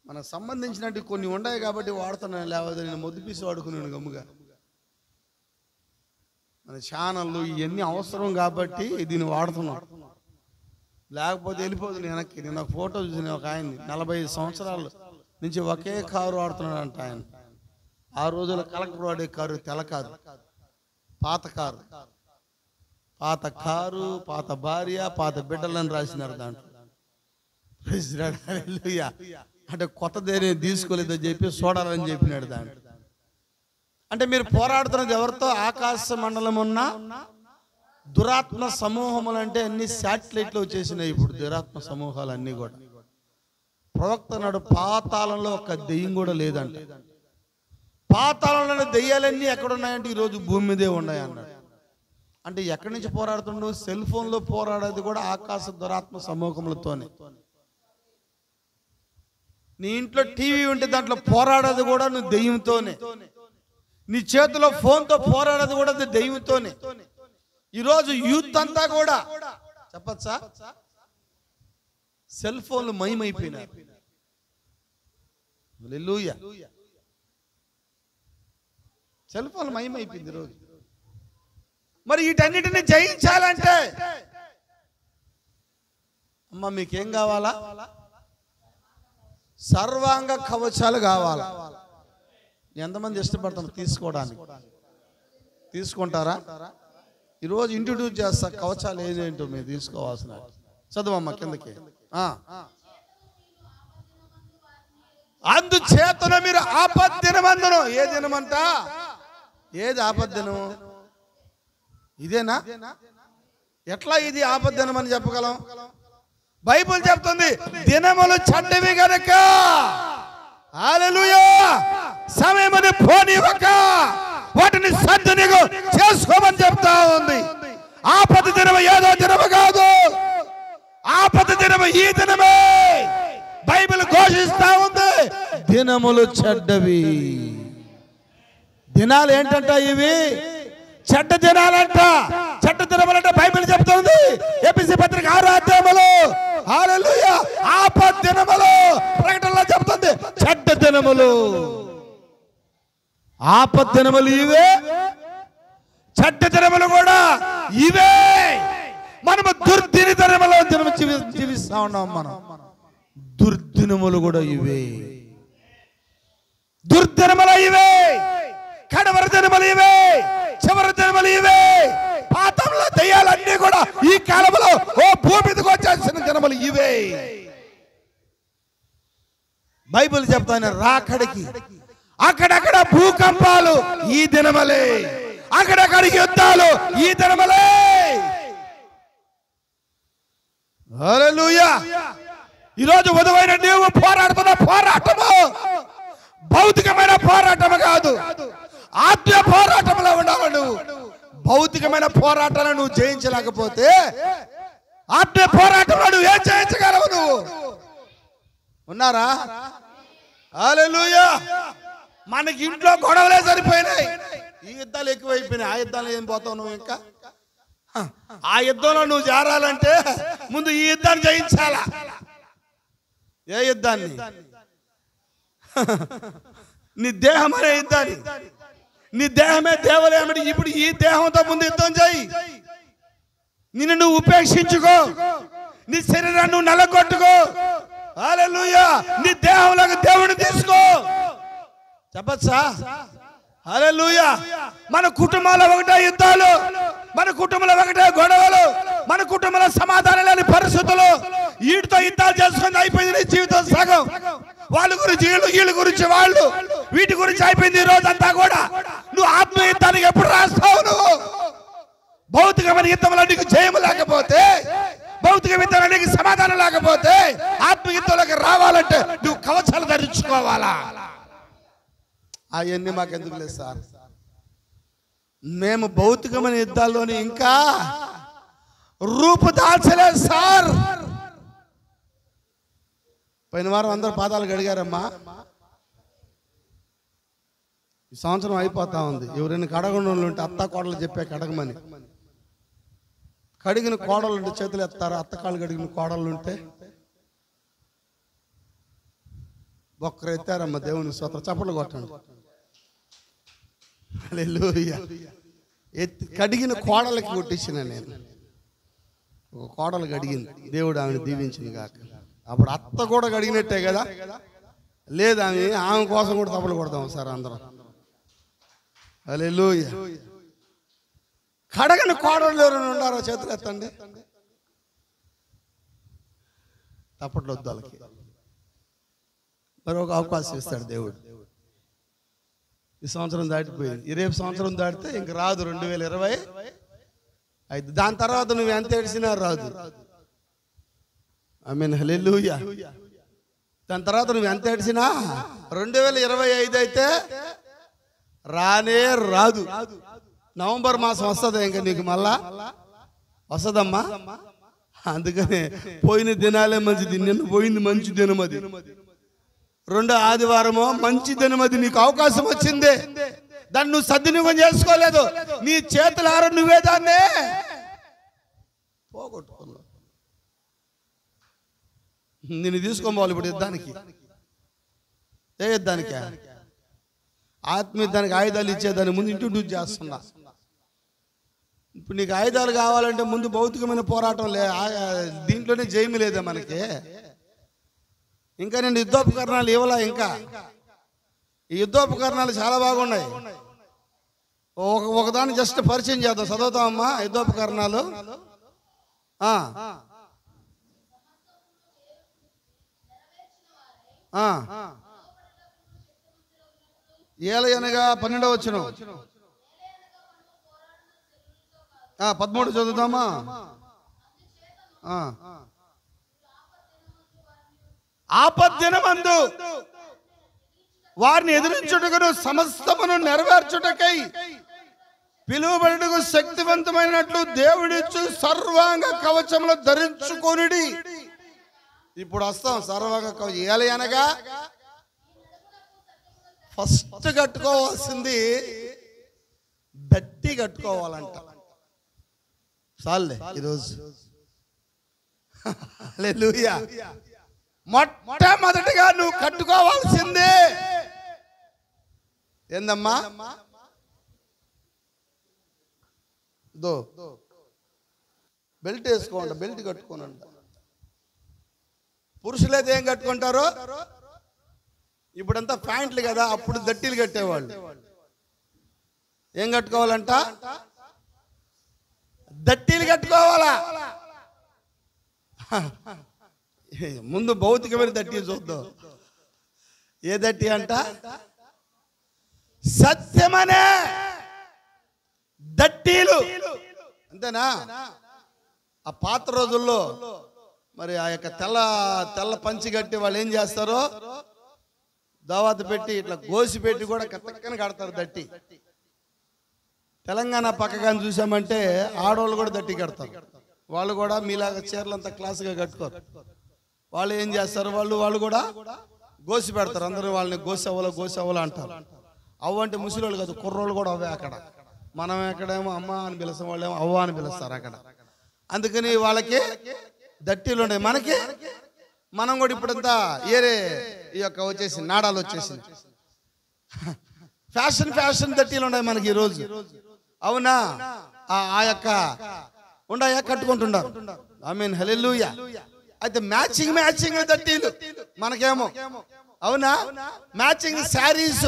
మనకు సంబంధించినట్టు కొన్ని ఉన్నాయి కాబట్టి వాడుతున్నాను, లేకపోతే నేను మొద్దు పీసి వాడుకున్నాను గమ్ముగా. మన ఛానళ్ళు ఇవన్నీ అవసరం కాబట్టి దీన్ని వాడుతున్నాం, లేకపోతే వెళ్ళిపోతుంది వెనక్కి. నేను ఒక ఫోటో చూసిన ఒక ఆయన్ని 45 సంవత్సరాల నుంచి ఒకే కారు వాడుతున్నాడు అంట. ఆయన ఆ రోజుల్లో కలెక్టర్ వాడే కారు తెల్ల కారు, పాత కారు, పాత కారు, పాత భార్య, పాత బిడ్డలని రాసినారు దాంట్లో. అంటే కొత్తదేనే తీసుకోలేదని చెప్పి చూడాలని చెప్పినాడు దాంట్లో. అంటే మీరు పోరాడుతున్నది ఎవరితో? ఆకాశ మండలం ఉన్న దురాత్మ సమూహములు. అంటే అన్ని శాటిలైట్లు వచ్చేసినాయి ఇప్పుడు దురాత్మ సమూహాలు అన్నీ కూడా. ప్రవక్త నాడు పాతాళంలో ఒక్క దెయ్యం కూడా లేదంట. పాతాళంలో దెయ్యాలన్నీ ఎక్కడున్నాయంటే ఈరోజు భూమి మీదే ఉన్నాయి అన్నాడు. అంటే ఎక్కడి నుంచి పోరాడుతుండో? సెల్ ఫోన్లో పోరాడేది కూడా ఆకాశ దురాత్మ సమూహములతోనే. నీ ఇంట్లో టీవీ ఉంటే దాంట్లో పోరాడేది కూడా నువ్వు దెయ్యంతోనే. నీ చేతిలో ఫోన్తో పోరాడేది కూడా దెయ్యంతోనే. ఈరోజు యూత్ అంతా కూడా చెప్పచ్చా సెల్ ఫోన్లు మయమైపోయినాయి. హల్లెలూయా. సెల్ ఫోన్లు మయమైపోయింది ఈరోజు. మరి వీటన్నిటిని జయించాలంటే అమ్మ మీకేం కావాలా? సర్వాంగ కవచాలు కావాలా? ఎంతమంది ఇష్టపడతారు తీసుకోవడానికి? తీసుకుంటారా? ఈరోజు ఇంట్రడ్యూస్ చేస్తా కవచాలు ఏదేంటో మీరు తీసుకోవాల్సిన. చదువమ్మ కిందకి. అందుచేతన మీరు ఆపద్దినమందును. ఏ దినమంట? ఏది ఆపద్దినము? ఇదేనా? ఎట్లా ఇది ఆపద్దినం అని చెప్పగలం? బైబిల్ చెప్తుంది దినములు చెడ్డవి గనక హల్లెలూయా సమయమును పోనివ్వక వాటిని సద్వినియోగం చేసుకోమని చెప్తా ఉంది. ఆపద దినము ఏదో దినము కాదు, ఆపద దినము ఈ దినమే. బైబిల్ ఘోషిస్తా ఉంది దినములు చెడ్డవి. దినాలు ఏంటంట? ఇవి చెడ్డ దినాలంట. చెడ్డ దినములంట బైబిల్ చెప్తుంది. ఎఫెసీ పత్రిక 6వ అధ్యాయములో హల్లెలూయా ఆపద దినములు ప్రకటనలో చెప్తుంది చెడ్డ దినములు. ఆపద దినములు ఇవే, చెడ్డ దినములు కూడా ఇవే. మనము దుర్దిన దినములో జీవిస్తా ఉన్నాం. మనం దుర్దినములు కూడా ఇవే, దుర్దినములు ఇవే, కడవర దినములు ఇవే, చివరి దినములు ఇవే. పాతంలో దెయ్యాలన్నీ కూడా ఈ కాలంలో ఓ భూమి మీదకి వచ్చేసిన దినములు ఇవే. బైబిల్ చెప్తాను రాకడికి అక్కడక్కడ భూకంపాలు ఈ దినమలే, అక్కడక్కడ యుద్ధాలు ఈ దినమలే. హల్లెలూయా. ఈరోజు ఉదయమైన నీవు పోరాడుతున్న పోరాటము భౌతికమైన పోరాటము కాదు, ఆత్మీయ పోరాటంలో ఉండాలి. నువ్వు భౌతికమైన పోరాటాలను నువ్వు జయించలేకపోతే ఆత్మీయ పోరాటంలో నువ్వు ఏం జయించగలవు? నువ్వు ఉన్నారా? హల్లెలూయా. మనకి ఇంట్లో గొడవలే సరిపోయినాయి, ఈ యుద్ధాలు ఎక్కువైపోయినాయి. ఆ యుద్ధాలు ఏం పోతావు నువ్వు? ఇంకా ఆ యుద్ధంలో నువ్వు చేరాలంటే ముందు ఈ యుద్ధాన్ని జయించాలా. ఏ యుద్ధాన్ని? నీ దేహం అనే యుద్ధాన్ని. నీ దేహమే దేవాలయం. ఇప్పుడు ఈ దేహంతో ముందు యుద్ధం చేయి. నిన్ను నువ్వు ఉపేక్షించుకో, నీ శరీరాన్ని నువ్వు నలగొట్టుకో. హల్లెలూయా. నీ దేహంలోకి దేవుని తీసుకో. చెప్పచ్చా? హల్లెలూయా. మన కుటుంబాల్లో ఒకటే యుద్ధాలు, మన కుటుంబంలో ఒకటే గొడవలు, మన కుటుంబంలో సమాధానం లేని పరిస్థితులు. వీటితో యుద్ధాలు చేసుకుని అయిపోయింది నీ జీవితం సగం. వాళ్ళ గురించి వీళ్ళ గురించి వాళ్ళు, వీటి గురించి అయిపోయింది ఈ రోజంతా కూడా. నువ్వు ఆత్మ యుద్ధానికి ఎప్పుడు రాస్తావు? నువ్వు భౌతికమైన యుద్ధంలో నీకు జయము లేకపోతే, భౌతిక యుద్ధంలో నీకు సమాధానం లేకపోతే, ఆత్మ యుద్ధంలోకి రావాలంటే నువ్వు కవచాలు ధరించుకోవాలా? అవన్నీ మాకెందుకు లేదు సార్. మేము భౌతికమైన యుద్ధాల్లోని ఇంకా రూపుదాల్చలేదు సార్. పోయిన వారం అందరూ పాదాలు కడిగారమ్మా. ఈ సంవత్సరం అయిపోతా ఉంది. ఎవరైనా కడగకుండా ఉంటే అత్త కోడలు చెప్పే కడగమని. కడిగిన కోడలు ఉంటే చేతులు ఎత్తారు. అత్తకాళ్ళు కడిగిన కోడలు ఉంటే ఒక్కరు ఎత్తారమ్మా. దేవుని స్తోత్రం. చప్పట్లు కొట్టండి. హల్లెలూయా. కడిగిన కోడలకి కొట్టించిన నేను. ఒక కోడలు కడిగింది, దేవుడు ఆమెను దీవించింది కాక. అప్పుడు అత్త కూడా కడిగినట్టే కదా. లేదు, ఆమె కోసం కూడా తప్పలు కొడతాం సార్ అందరం. హల్లెలూయా. కడగని కోడలు ఎవరైనా ఉన్నారో చేతులు ఎత్తండి. తప్పట్లు వద్దు వాళ్ళకి. మరొక అవకాశం ఇస్తాడు దేవుడు. ఈ సంవత్సరం దాటిపోయింది. రేపు సంవత్సరం దాటితే ఇంక రాదు 2025. దాని తర్వాత నువ్వు ఎంత ఏడిసినా రాదు. ఆమేన్. హల్లెలూయా. దాని తర్వాత నువ్వు ఎంత ఏడిసినా 2025 అయితే రానే రాదు. నవంబర్ మాసం వస్తుంది ఇంకా నీకు, మళ్ళా వస్తుందమ్మా. అందుకనే పోయిన దినాలే మంచిది. నిన్న పోయింది మంచి దినమది. రెండో ఆదివారమో మంచి దినమది. నీకు అవకాశం వచ్చింది, దాన్ని నువ్వు సద్వినియోగం చేసుకోలేదు. నీ చేతులారా నువ్వే దాన్నే పోగొట్టుకున్నావు. నేను తీసుకోవాలి ఇప్పుడు యుద్ధానికి. ఏ యుద్ధానికి? ఆత్మీయ దానికి ఆయుధాలు ఇచ్చేదాన్ని ముందు ఇంట్రడ్యూస్ చేస్తున్నా. ఇప్పుడు నీకు ఆయుధాలు కావాలంటే ముందు భౌతికమైన పోరాటం దీంట్లోనే జయము లేదా మనకి. ఇంకా నేను యుద్ధోపకరణాలు ఇవ్వలా. ఇంకా ఈ యుద్ధోపకరణాలు చాలా బాగున్నాయి. ఒకదాన్ని జస్ట్ పరిచయం చేద్దాం. చదువుతామమ్మా యుద్ధోపకరణాలు. ఏలయనగా 12వ వచనం 13 చదువుతామా? ఆపద్దినమందు వారిని ఎదిరించుటకును సమస్తమును నెరవేర్చుటకై పిలువబడుటకు శక్తివంతమైనట్లు దేవుడిచ్చు సర్వాంగ కవచములు ధరించుకొనుడి. ఇప్పుడు వస్తాం సర్వాంగ కవచం. ఏలయనగా ఫస్ట్ కట్టుకోవాల్సింది దట్టి కట్టుకోవాలంట. చాలే ఈరోజు. హల్లెలూయా. మొట్టమొదటిగా నువ్వు కట్టుకోవాల్సిందే ఏందమ్మా? బెల్ట్ వేసుకోండి. బెల్ట్ కట్టుకోనండి. పురుషులైతే ఏం కట్టుకుంటారు? ఇప్పుడంతా ప్యాంట్లు కదా, అప్పుడు దట్టీలు కట్టేవాళ్ళు. ఏం కట్టుకోవాలంట? దట్టీలు కట్టుకోవాలా. ముందు భౌతికమైన దట్టి చూద్దాం. ఏ దట్టి అంట? సత్యమనే దట్టీలు. అంతేనా? ఆ పాత రోజుల్లో మరి ఆ యొక్క తెల్ల పంచి కట్టి వాళ్ళు ఏం చేస్తారో దావత్ పెట్టి ఇట్లా గోసి పెట్టి కూడా కత్తక్కన కడతారు దట్టి. తెలంగాణ పక్కగా చూసామంటే ఆడవాళ్ళు కూడా దట్టి కడతారు. వాళ్ళు కూడా మీలాగా చీరలంతా క్లాసుగా కట్టుకోరు. వాళ్ళు ఏం చేస్తారు? వాళ్ళు కూడా గోసి పెడతారు. అందరూ వాళ్ళని గోసి అవ్వలు అంటారు. అవ్వ అంటే ముసలివాళ్ళు కాదు, కుర్రోళ్ళు కూడా అవే అక్కడ. మనం ఎక్కడేమో అమ్మ అని పిలుస్తాం, వాళ్ళు ఏమో అవ్వ అని పిలుస్తారు అక్కడ. అందుకని వాళ్ళకి దట్టీలు ఉన్నాయి, మనకి మనం కూడా ఇప్పుడంతా ఏరే ఈ యొక్క వచ్చేసి నాడాలు వచ్చేసింది. ఫ్యాషన్ దట్టీలు ఉన్నాయి మనకి ఈరోజు. అవునా? ఆ యొక్క ఉండాయా కట్టుకుంటున్నారు. ఆమేన్ హల్లెలూయా. అయితే మ్యాచింగ్ దట్టీలు మనకేమో. అవునా? మ్యాచింగ్ శారీస్,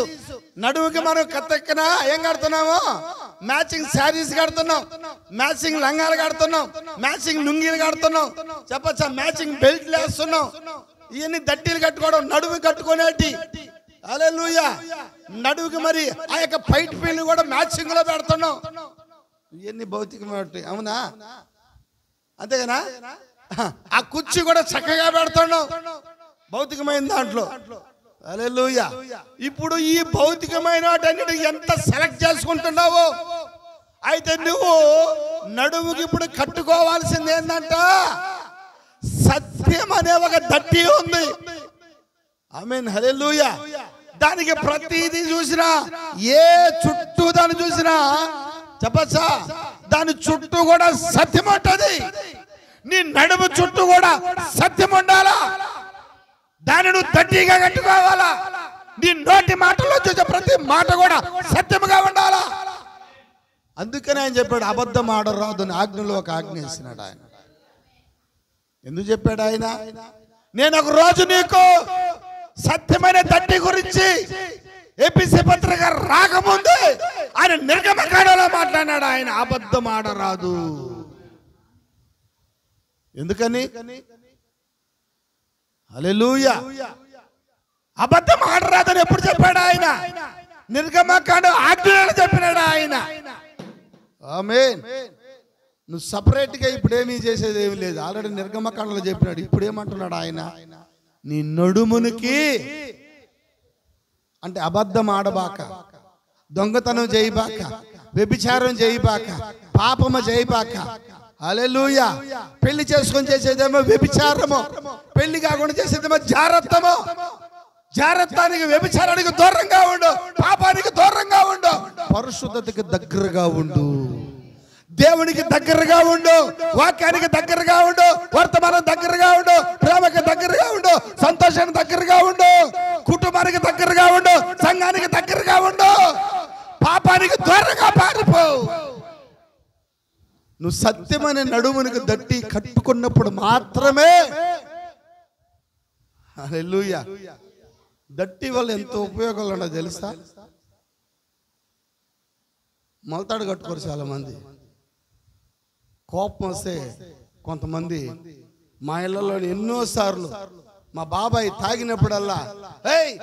నడువుకి మనం కత్తెక్కన ఏం కడుతున్నాము? మ్యాచింగ్ శారీస్ కడుతున్నాం, మ్యాచింగ్ లంగాలు కడుతున్నాం, మ్యాచింగ్ లుంగీలు కడుతున్నాం, చెప్పచ్చా మ్యాచింగ్ బెల్ట్లు వేస్తున్నాం. ఇవన్నీ దట్టీలు కట్టుకోవడం, నడువు కట్టుకునేటి. హల్లెలూయా. నడువుకి మరి ఆ యొక్క పైట్ పీళ్ళు కూడా మ్యాచింగ్ లో పెడుతున్నాం. ఇవన్నీ భౌతికమైనవి. అవునా? అంతేగానా? ఆ కుర్చీ కూడా చక్కగా పెడుతున్నాం భౌతికమైన దాంట్లో. హల్లెలూయా. ఇప్పుడు ఈ భౌతికమైన వాటన్నిటి ఎంత సెలెక్ట్ చేసుకుంటున్నావో. అయితే నువ్వు నడుముకి ఇప్పుడు కట్టుకోవాల్సింది ఏంటంట? సత్యం అనే ఒక దట్టి ఉంది. ఆమేన్ హల్లెలూయా. దానికి ప్రతిదీ చూసినా, ఏ చుట్టూ దాన్ని చూసినా చెప్పచ్చా, దాని చుట్టూ కూడా సత్యం ఉంటుంది. నీ నడుము చుట్టూ కూడా సత్యం ఉండాలా. దాన్ని నువ్వు దట్టిగా కట్టుకోవాలా. నీ నోటి మాటల్లో చూసే ప్రతి మాట కూడా సత్యముగా ఉండాలా. అందుకనే ఆయన చెప్పాడు, అబద్ధం ఆడరాదు అని ఆజ్ఞలో ఒక ఆజ్ఞ ఇస్తున్నాడు ఆయన. ఎందుకు చెప్పాడు ఆయన? నేను ఒక రోజు నీకు సత్యమైన దట్టి గురించి ఎపిసి పత్రిక రాకముందు ఆయన నిర్గమకాండలో మాట్లాడాడు. ఆయన అబద్ధం ఆడరాదు. ఎందుకని? హల్లెలూయా. అబద్ధం ఆడరాదని ఎప్పుడు చెప్పాడు ఆయన? నిర్గమకాండ ఆజ్ఞలు చెప్పినాడు ఆయన. ఆమేన్. నువ్వు సపరేట్ గా ఇప్పుడేమీ చేసేది ఏమి లేదు. ఆల్రెడీ నిర్గమకాండలో చెప్పినాడు. ఇప్పుడు ఏమంటున్నాడు ఆయన? నీ నడుమునికి అంటే అబద్ధం ఆడబాక, దొంగతనం చేయబాక, వ్యభిచారం చేయబాక, పాపము చేయబాక. హల్లెలూయా. పెళ్లి చేసుకొని చేసేదేమో వ్యభిచారము, పెళ్లి కాకుండా చేసేదేమో జారత్వము. జారత్వానికి, వ్యభిచారానికి దూరంగా ఉండు, పాపానికి దూరంగా ఉండు, పరిశుద్ధతకి దగ్గరగా ఉండు, దేవునికి దగ్గరగా ఉండు, వాక్యానికి దగ్గరగా ఉండు, వర్తమానం దగ్గరగా ఉండు, ప్రేమకి దగ్గరగా ఉండు, సంతోషానికి దగ్గరగా ఉండు, కుటుంబానికి దగ్గరగా ఉండు, సంఘానికి దగ్గరగా ఉండు, పాపానికి దూరంగా పారిపో. నువ్వు సత్యమైన నడుమునికి దట్టి కట్టుకున్నప్పుడు మాత్రమే. హల్లెలూయా. దట్టి వల్ల ఎంతో ఉపయోగాలు ఉన్నాయో తెలుసా? మొలతాడు కట్టుకోరు చాలా మంది. కోపం వస్తే కొంతమంది మా ఇళ్లలో ఎన్నోసార్లు మా బాబాయ్ తాగినప్పుడల్లా, ఏయ్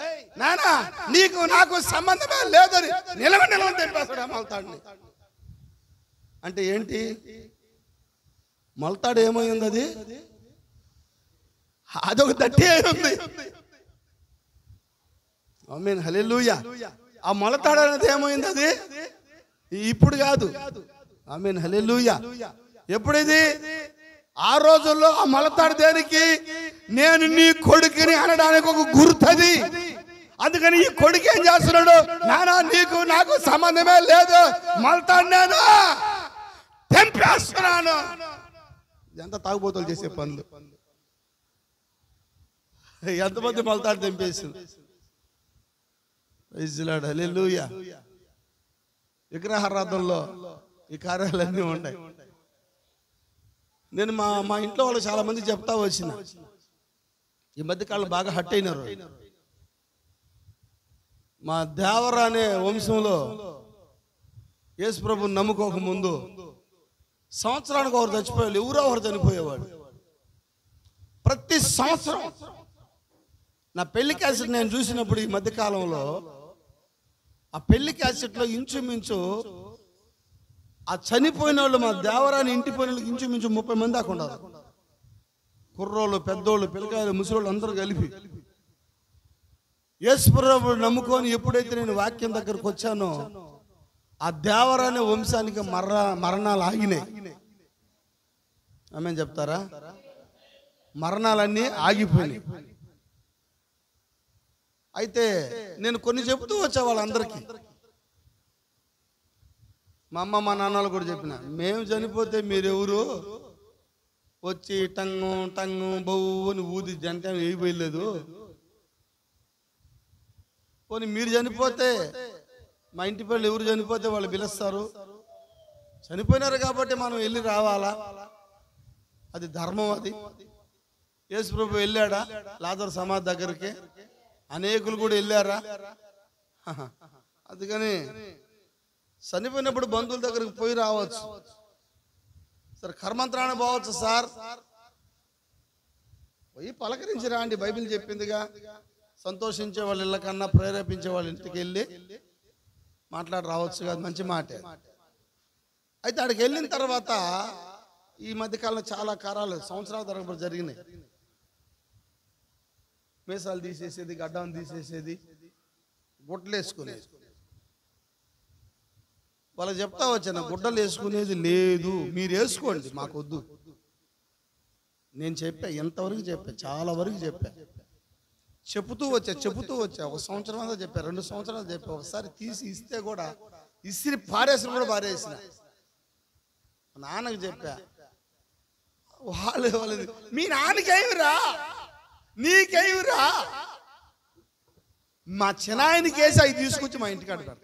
నానా నీకు నాకు సంబంధమే లేదని నిలవ తెంపేస్తాడు ఆ మొలతాడిని. అంటే ఏంటి? మొలతాడు ఏమైంది? అది అదొక దట్టి అయింది. ఆమేన్ హల్లెలూయా. ఆ మొలతాడు అనేది ఏమైంది? అది ఇప్పుడు కాదు. ఆమేన్ హల్లెలూయా. ఎప్పుడిది? ఆ రోజుల్లో ఆ మొలతాడు దేనికి? నేను నీ కొడుకుని అనడానికి ఒక గుర్తది. అందుకని ఈ కొడుకు ఏం చేస్తున్నాడు? నానా నీకు నాకు సంబంధమే లేదు, మొలతాడు నేను తెంపేస్తున్నాను. ఎంత తాగుబోతులు చేసే పనులు. ఎంతమంది మొలతాడు తెంపేసింది. హల్లెలూయా. విగ్రహారాధనలో ఈ కార్యాలన్నీ ఉంటాయి. నేను మా ఇంట్లో వాళ్ళు చాలా మంది చెప్తా వచ్చిన, ఈ మధ్యకాలం బాగా హట్ అయినారు. మా దేవర అనే వంశంలో యేసు ప్రభుని నమ్ముకోక ముందు సంవత్సరానికి ఒకరు చచ్చిపోయాడు, ఎవరో ఒకరు చనిపోయేవాడు. ప్రతి సంవత్సరం నా పెళ్లి క్యాసెట్ నేను చూసినప్పుడు ఈ మధ్యకాలంలో ఆ పెళ్లి క్యాసెట్లో ఇంచుమించు ఆ చనిపోయిన వాళ్ళు, మా దేవరాని ఇంటి పోయిన వాళ్ళకి ఇంచుమించు 30 మంది దాకా ఉన్నారు. కుర్రోళ్ళు, పెద్దోళ్ళు, పిల్లకాయలు, ముసలోళ్ళు అందరూ కలిపి. యేసు ప్రభువుని నమ్ముకొని ఎప్పుడైతే నేను వాక్యం దగ్గరకు వచ్చానో ఆ దేవరాని వంశానికి మరణాలు ఆగినాయి. ఆమేన్ చెప్తారా? మరణాలన్నీ ఆగిపోయినాయి. అయితే నేను కొన్ని చెబుతూ వచ్చా వాళ్ళందరికీ. మా అమ్మ మా నాన్నలు కూడా చెప్పిన, మేము చనిపోతే మీరెవరు? వచ్చి టంగు టంగు బౌని ఊది జంట వేయలేదు. పోనీ మీరు చనిపోతే, మా ఇంటి పిల్లలు ఎవరు చనిపోతే వాళ్ళు పిలుస్తారు. చనిపోయినారు కాబట్టి మనం వెళ్ళి రావాలా? అది ధర్మం. అది యేసు ప్రభు వెళ్ళాడా లాజరు సమాధి దగ్గరికి? అనేకులు కూడా వెళ్ళారా? అందుకని చనిపోయినప్పుడు బంధువుల దగ్గరికి పోయి రావచ్చు సార్, కర్మంత్రాన్ని పోవచ్చు సార్, పోయి పలకరించి రాండి. బైబిల్ చెప్పిందిగా, సంతోషించే వాళ్ళ ఇళ్ళ కన్నా ప్రేరేపించే వాళ్ళ ఇంటికి వెళ్ళి మాట్లాడి రావచ్చు కదా, మంచి మాటే. అయితే అక్కడికి వెళ్ళిన తర్వాత ఈ మధ్యకాలంలో చాలా కారాలు సంవత్సరాల తరబడి జరిగినాయి. మీసాలు తీసేసేది, గడ్డం తీసేసేది, గుడ్డలు వేసుకునేది. వాళ్ళకి చెప్తా వచ్చాను, గుడ్డలు వేసుకునేది లేదు, మీరు వేసుకోండి, మాకొద్దు. నేను చెప్పా, ఎంతవరకు చెప్పా, చాలా వరకు చెప్పా, చెబుతూ వచ్చా. ఒక సంవత్సరం అంతా చెప్పా, 2 సంవత్సరాలు చెప్పా. ఒకసారి తీసి ఇస్తే కూడా ఇసిరి పారేసిన కూడా పారేసిన. నాన్నకి చెప్పా, వాళ్ళది మీ నాన్నకేమిరా, నీకేమిరా, మా చిన్నాయనకి వేసి అవి తీసుకొచ్చి మా ఇంటికి అడగారు.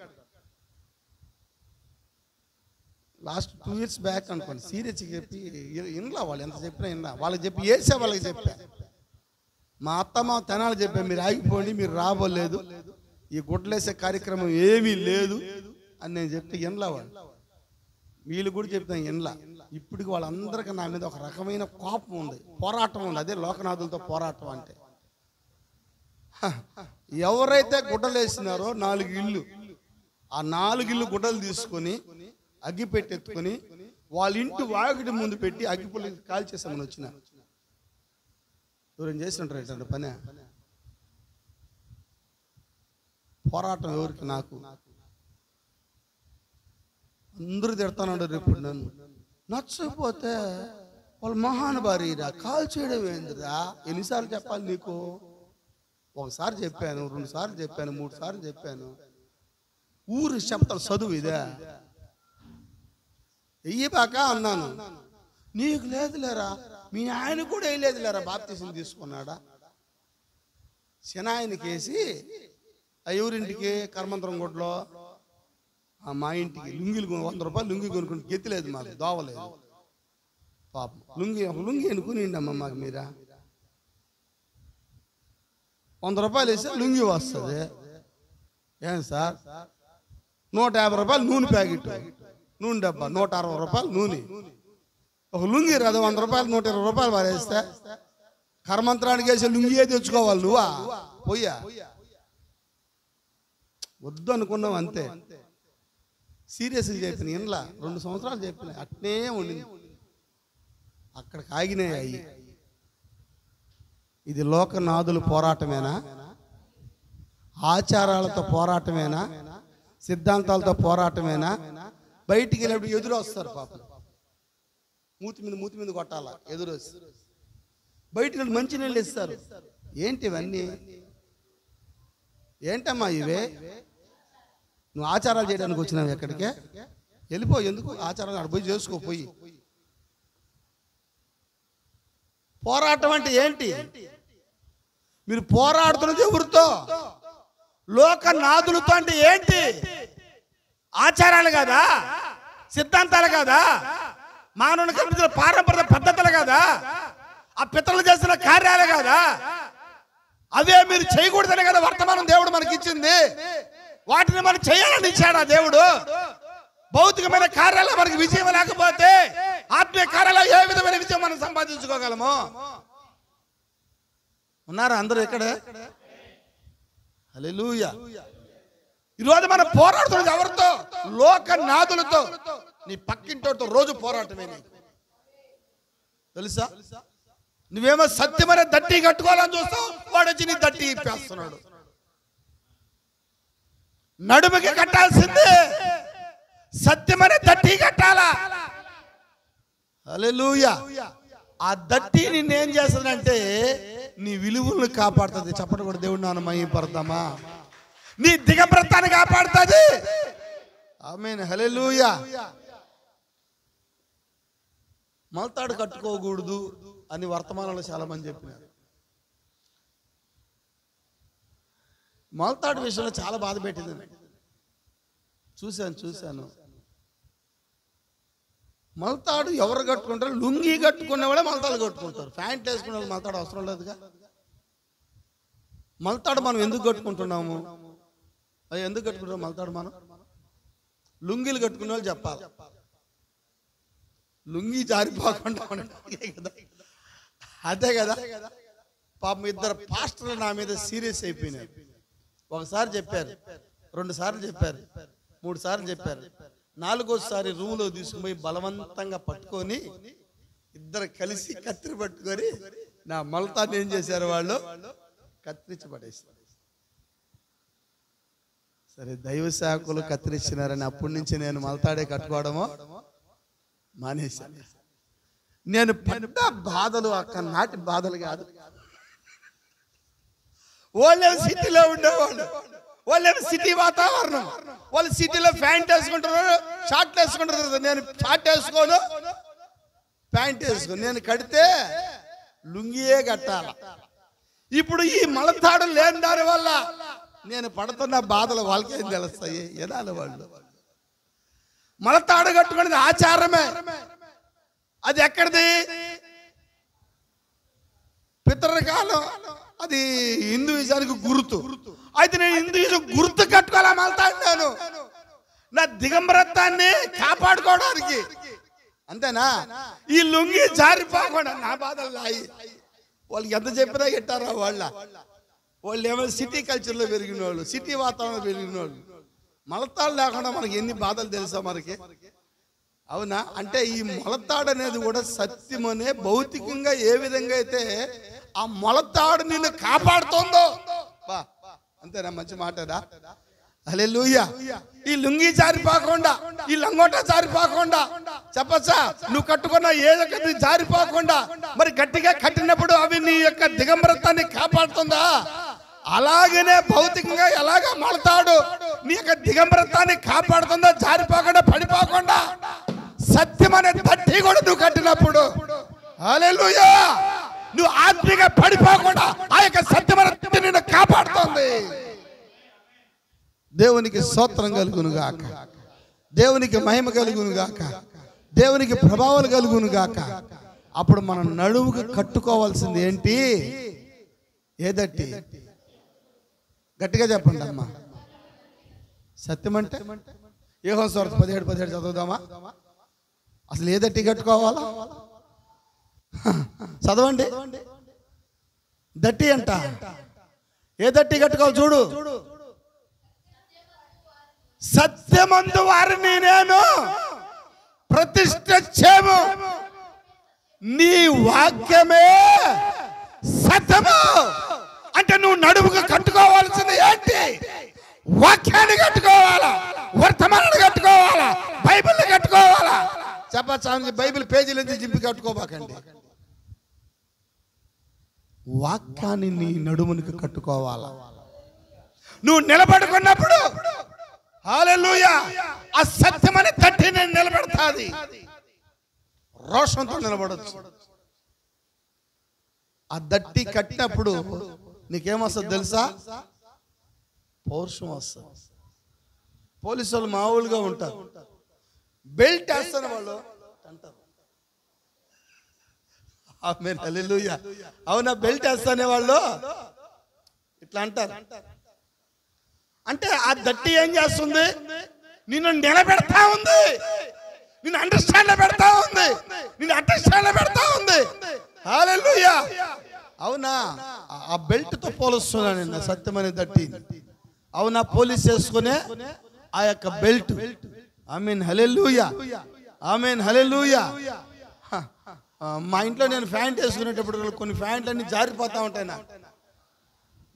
లాస్ట్ 2 years బ్యాక్ అనుకోండి, సీరియస్గా చెప్పి ఇంట్లో వాళ్ళు ఎంత చెప్పినా విన్నా, వాళ్ళకి చెప్పి వేసే వాళ్ళకి చెప్పా. మా అత్తమ్మ తెనాలు చెప్పా, మీరు ఆగిపోండి, మీరు రాబోలేదు, ఈ గుడ్డలేసే కార్యక్రమం ఏమీ లేదు అని నేను చెప్తే ఇంట్లో వాళ్ళు, వీళ్ళు కూడా చెప్తాను ఇంట్లో. ఇప్పటికి వాళ్ళందరికీ నా మీద ఒక రకమైన కోపం ఉంది, పోరాటం ఉంది. అదే లోకనాథులతో పోరాటం అంటే. ఎవరైతే గుడ్డలు వేసినారో 4 ఇళ్ళు, ఆ 4 ఇళ్ళు గుడ్డలు తీసుకొని అగ్గిపెట్టి ఎత్తుకొని వాళ్ళ ఇంటి వాకిటి ముందు పెట్టి అగ్గిపుల్లి కాల్చేసామని వచ్చిన. ఎవరేం చేసినట్టు ఇట్లాంటి పని? పోరాటం ఎవరికి? నాకు. అందరూ తిడతానంటారు రేపు నన్ను. నచ్చకపోతే వాళ్ళు మహానుభారీరా, కాల్ చేయడం ఏందిరా? ఎన్నిసార్లు చెప్పాలి నీకు? ఒకసారి చెప్పాను, 2 సార్లు చెప్పాను, 3 సార్లు చెప్పాను. ఊరు చెప్తాను, చదువు ఇదే వెయ్యిపాక అన్నాను. నీకు లేదులేరా, మీ ఆయన కూడా వేయలేదులేరా, బాప్తీసం తీసుకున్నాడా? శనాయనకి వేసి ఎవరింటికి? కర్మంతరం గుడ్లో మా ఇంటికి లుంగిలు 100 రూపాయలు లుంగి కొనుక్కుంటే గెత్తిలేదు, మాకు దోవలేదు. పాపం లుంగి ఎన్నుకునిండమ్మా మాకు మీరా. 100 రూపాయలు వేస్తే లుంగి వస్తుంది. ఏం సార్, 150 రూపాయలు నూనె ప్యాకెట్, నూనె డబ్బా 160 రూపాయలు నూనె. ఒక లుంగి రాదు 100 రూపాయలు, 120 రూపాయలు వారేస్తే కర్మంత్రానికి వేసే లుంగియే తెచ్చుకోవాలి. నువ్వా పోయా? వద్దు అనుకున్నావు అంతే. సీరియస్గా చెప్పిన ఇంట్లో 2 సంవత్సరాలు చెప్పిన, అట్నే ఉండింది. అక్కడికి ఆగినాయి అయ్యి. ఇది లోకనాథుల పోరాటమేనా? ఆచారాలతో పోరాటమేనా? సిద్ధాంతాలతో పోరాటమేనా? బయటికి వెళ్ళినప్పుడు ఎదురు వస్తారు పాపం, మూతి మీద కొట్టాలా ఎదురు వస్తారు. బయటికి వెళ్ళి మంచి నీళ్ళు ఇస్తారు. ఏంటి ఇవన్నీ? ఏంటమ్మా ఇవే? నువ్వు ఆచారాలు చేయడానికి వచ్చినావు ఎక్కడికే? వెళ్ళిపో. ఎందుకు ఆచారాలు అక్కడ పోయి చేసుకోపోయి. పోరాటం అంటే ఏంటి? మీరు పోరాడుతున్నది ఎవరితో? లోకనాథులతో. అంటే ఏంటి? ఆచారాలు కాదా? సిద్ధాంతాలు కాదా? మానవుని కల్పించిన పారంపర్య పద్ధతులు కాదా? ఆ పితరులు చేసిన కార్యాలే కాదా? అవే మీరు చేయకూడదనే కదా వర్తమానం దేవుడు మనకి ఇచ్చింది. వాటిని మనం చేయాలని ఇచ్చాడు ఆ దేవుడు. భౌతికమైన కార్యాలు మనకి విజయం లేకపోతే ఆత్మీయ కార్యాలు ఏ విధమైన విజయం మనం సంపాదించుకోగలము? ఉన్నారా అందరూ ఇక్కడ? హల్లెలూయా. ఈరోజు మనం పోరాడుతున్నది ఎవరితో? లోకనాథులతో. నీ పక్కింటితో రోజు పోరాటమే. తెలుసా? నువ్వేమో సత్యమైన దట్టి కట్టుకోవాలని చూస్తావు, వాడు వచ్చి నీ దట్టి ఇప్పేస్తున్నాడు. నడుముకి కట్టాల్సిందే సత్యమైన దట్టి కట్టాలా. హల్లెలూయా. ఆ దట్టి నిన్నేం చేస్తుందంటే నీ విలువలను కాపాడుతుంది. చెప్పండి కూడా దేవుడు నాన్న మహిమపడతామా? నీ దిగంబరత్వాన్ని కాపాడుతుంది. ఆమేన్. హల్లెలూయా. మొలతాడు కట్టుకోకూడదు అని వర్తమానంలో చాలా మంది చెప్పినారు. మొలతాడు విషయంలో చాలా బాధ పెట్టింది. చూశాను. మొలతాడు ఎవరు కట్టుకుంటారు? లుంగి కట్టుకునే వాళ్ళే మొలతాడు కట్టుకుంటారు. ప్యాంట్ వేసుకునే వాళ్ళు మొలతాడు అవసరం లేదుగా. మొలతాడు మనం ఎందుకు కట్టుకుంటున్నాము? అది ఎందుకు కట్టుకుంటాం మొలతాడు? మనం లుంగీలు కట్టుకునే వాళ్ళు చెప్పాలి. లుంగి జారిపోకుండా కదా, అదే కదా. పాపం ఇద్దరు పాస్టర్లు నా మీద సీరియస్ అయిపోయినారు. ఒకసారి చెప్పారు, 2 సార్లు చెప్పారు, 3 సార్లు చెప్పారు. 4వ రూమ్లో తీసుకుపోయి బలవంతంగా పట్టుకొని ఇద్దరు కలిసి కత్తిరి పట్టుకొని నా మొలతాన్ని ఏం చేశారు? వాళ్ళు కత్తిరించి పడేసారు. సరే, దైవ సేవకులు కత్తిరించినారని అప్పటి నుంచి నేను మొలతాడే కట్టుకోవడమో మానేశాను. నేను పడ్డ బాధలు అక్కడ నాటి బాధలు కాదు. వాళ్ళేమో సిటీలో ఉండేవాళ్ళు, వాళ్ళేమో సిటీ వాతావరణం, వాళ్ళు సిటీలో ప్యాంట్ వేసుకుంటారు, షార్ట్లు వేసుకుంటారు. నేను షార్ట్ వేసుకోను, ప్యాంట్ వేసుకోను. నేను కడితే లుంగియే కట్టాల. ఇప్పుడు ఈ మొలతాడు లేని దాని వల్ల నేను పడుతున్న బాధలు వాళ్ళకేం తెలుస్తాయి? ఎనాలి వాళ్ళు. మొలతాడు కట్టుకునేది ఆచారమే. అది ఎక్కడిది? పితృకాలం. అది హిందూయిజానికి గుర్తు. అయితే నేను హిందూయిజం గుర్తు కట్టుకోవాలా మొలతాడు? నేను నా దిగంబరత్వాన్ని కాపాడుకోవడానికి, అంతేనా? ఈ లుంగి జారిపోకుండా నా బాధలు నాయి. వాళ్ళకి ఎంత చెప్పినా ఎట్టారా? వాళ్ళు ఏమో సిటీ కల్చర్లో పెరిగిన వాళ్ళు, సిటీ వాతావరణంలో పెరిగిన వాళ్ళు. మొలతాడు లేకుండా మనకి ఎన్ని బాధలు తెలుసా మనకి? అవునా? అంటే ఈ మొలతాడు అనేది కూడా సత్యమనే భౌతికంగా ఏ విధంగా అయితే ఆ మొలతాడు నిన్ను కాపాడుతుందో, అంతేనా? మంచి మాటదా? హల్లెలూయా. ఈ లుంగి జారిపోకుండా, ఈ లంగోట జారిపోకుండా, చెప్పచ్చా? నువ్వు కట్టుకున్న ఏదొకటి జారిపోకుండా మరి గట్టిగా కట్టినప్పుడు అవి నీ యొక్క దిగంబరత్వాన్ని కాపాడుతుందా? అలాగనే భౌతికంగా ఎలాగా మొలతాడు నీ యొక్క దిగంబరత్వాన్ని కాపాడుతుందా? జారిపోకుండా, పడిపోకుండా. సత్యం అనే తట్టి కూడా నువ్వు కట్టినప్పుడు, హల్లెలూయా, నువ్వు ఆత్మీయంగా పడిపోకుండా ఆ యొక్క సత్యమైన తట్టి నిన్ను కాపాడుతుంది. దేవునికి స్తోత్రం కలుగును గాక, దేవునికి మహిమ కలుగును గాక, దేవునికి ప్రభావాలు కలుగును గాక. అప్పుడు మనం నడువుకి కట్టుకోవాల్సింది ఏంటి? ఏదట్టి? గట్టిగా చెప్పండి అమ్మా. సత్యం అంటే యోహాను సువార్త 17:17 చదువుదామా? అసలు ఏదట్టి కట్టుకోవాలా? చదవండి. దట్టి అంట. ఏ దట్టి కట్టుకోవాలి చూడు. సత్యమందు వారిని నేను ప్రతిష్ఠించాను, నీ వాక్యమే సత్యము. అంటే నువ్వు నడుముకు కట్టుకోవాల్సింది ఏంటి? వాక్యాన్ని కట్టుకోవాలా, వర్తమానాన్ని కట్టుకోవాలా, బైబిల్ని కట్టుకోవాలా. చెప్పచ్చా? బైబిల్ పేజీలు నుంచి జింపి కట్టుకోబాకండి. వాక్యాన్ని నీ నడుమునికి కట్టుకోవాలా. నువ్వు నిలబడుకున్నప్పుడు హల్లెలూయా ఆ సత్యమని తట్టి నేను నిలబెడతాది. రోషంతో నిలబడచ్చు. ఆ దట్టి కట్టినప్పుడు నీకేమొస్తుంది తెలుసా? పౌరుషం వస్తుంది. పోలీసు వాళ్ళు మామూలుగా ఉంటారు, బెల్ట్ వేస్తాను వాళ్ళు అంటారు. ఆమేన్, హల్లెలూయా. అవునా? బెల్ట్ వేస్తానే వాళ్ళు ఇట్లా అంటారు. అంటే ఆ దట్టి ఏం చేస్తుంది? నిన్ను నిలబెడతా ఉంది, నిన్ను అండర్స్టాండ్ లో పెడతా ఉంది, నిన్ను అండర్స్టాండ్ లో పెడతా ఉంది. హల్లెలూయా. అవునా? ఆ బెల్ట్ తో పోలుస్తున్నా నిన్న సత్యమనే దట్టి. అవునా? పోలీస్ వేసుకునే ఆ యొక్క బెల్ట్. ఆమేన్, హల్లెలూయా. ఆమేన్, హల్లెలూయా. మా ఇంట్లో నేను ప్యాంట్ వేసుకునేటప్పుడు కొన్ని ప్యాంట్లు అన్ని జారిపోతా ఉంటాయి. నా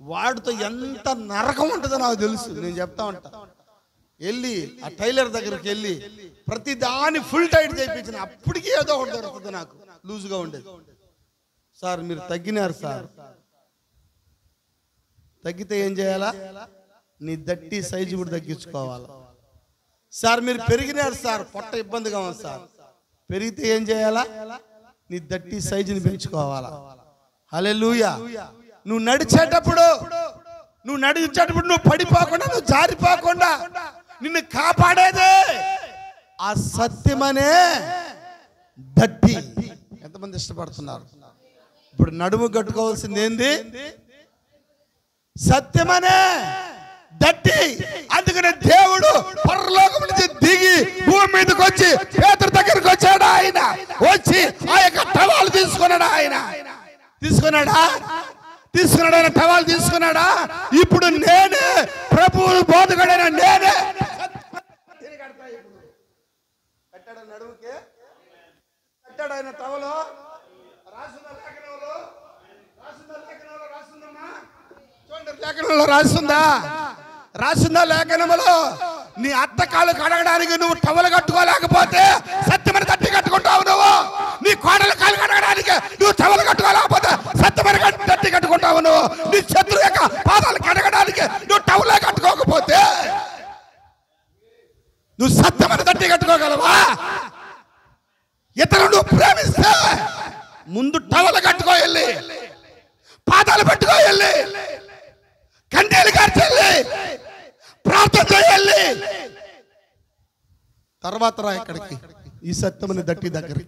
వాడితో ఎంత నరకం ఉంటుందో నాకు తెలుసు. నేను చెప్తా ఉంటా, వెళ్ళి ఆ టైలర్ దగ్గరికి వెళ్ళి ప్రతి దాన్ని ఫుల్ టైట్ చేయించిన అప్పటికి ఏదో ఒకటి దొరుకుతుంది నాకు లూజ్గా ఉండేది. సార్ మీరు తగ్గినారు సార్, తగ్గితే ఏం చేయాలా? నీ దట్టి సైజు కూడా తగ్గించుకోవాలా. సార్ మీరు పెరిగినారు సార్, పొట్ట ఇబ్బందిగా ఉంది సార్, పెరిగితే ఏం చేయాలా? నీ దట్టి సైజుని పెంచుకోవాలా. హల్లెలూయా. నువ్వు నడిచేటప్పుడు నువ్వు పడిపోకుండా, నువ్వు జారిపోకుండా నిన్ను కాపాడేదే ఆ సత్యమనే దట్టి. ఎంతమంది ఇష్టపడుతున్నారు? ఇప్పుడు నడుము కట్టుకోవాల్సింది ఏంది? సత్యమనే దట్టి. అందుకనే దేవుడు పరలోకం నుంచి దిగి భూమి మీదకి వచ్చి పేతురు దగ్గరికి వచ్చాడు. ఆయన వచ్చి ఆ యొక్క టవాలు తీసుకున్నాడు. ఆయన తీసుకున్నాడా? ఆయన టవాలు తీసుకున్నాడా? ఇప్పుడు నేనే ప్రభువు బోధకుడైన నేనే కట్టాడు. నడుముకి కట్టాడు ఆయన టవలు. లేఖనంలో రాసిందా? లేఖనములో నీ అత్త కాళ్ళు కడగడానికి నువ్వు టవలు కట్టుకోలేకపోతే సత్యమైన దట్టి కట్టుకుంటావు. నువ్వు నీ కోడల కాళ్ళు కడగడానికి నువ్వు టవలు కట్టుకోలేకపోతే సత్యమైన దట్టి కట్టుకుంటావు. నువ్వు నీ శత్రువు యొక్క పాదాలు కడగడానికి నువ్వు టవలే కట్టుకోకపోతే నువ్వు సత్యమైన దట్టి కట్టుకోగలవా? ఇతరులు నువ్వు ప్రేమిస్తే ముందు టవలు కట్టుకో, వెళ్ళి పాదాలు పెట్టుకో, వెళ్ళి కన్నీళ్ళు కార్చెల్లి ప్రార్థన చేయాలి. తర్వాత రా ఇక్కడికి, ఈ సత్యమని దట్టి దగ్గరికి.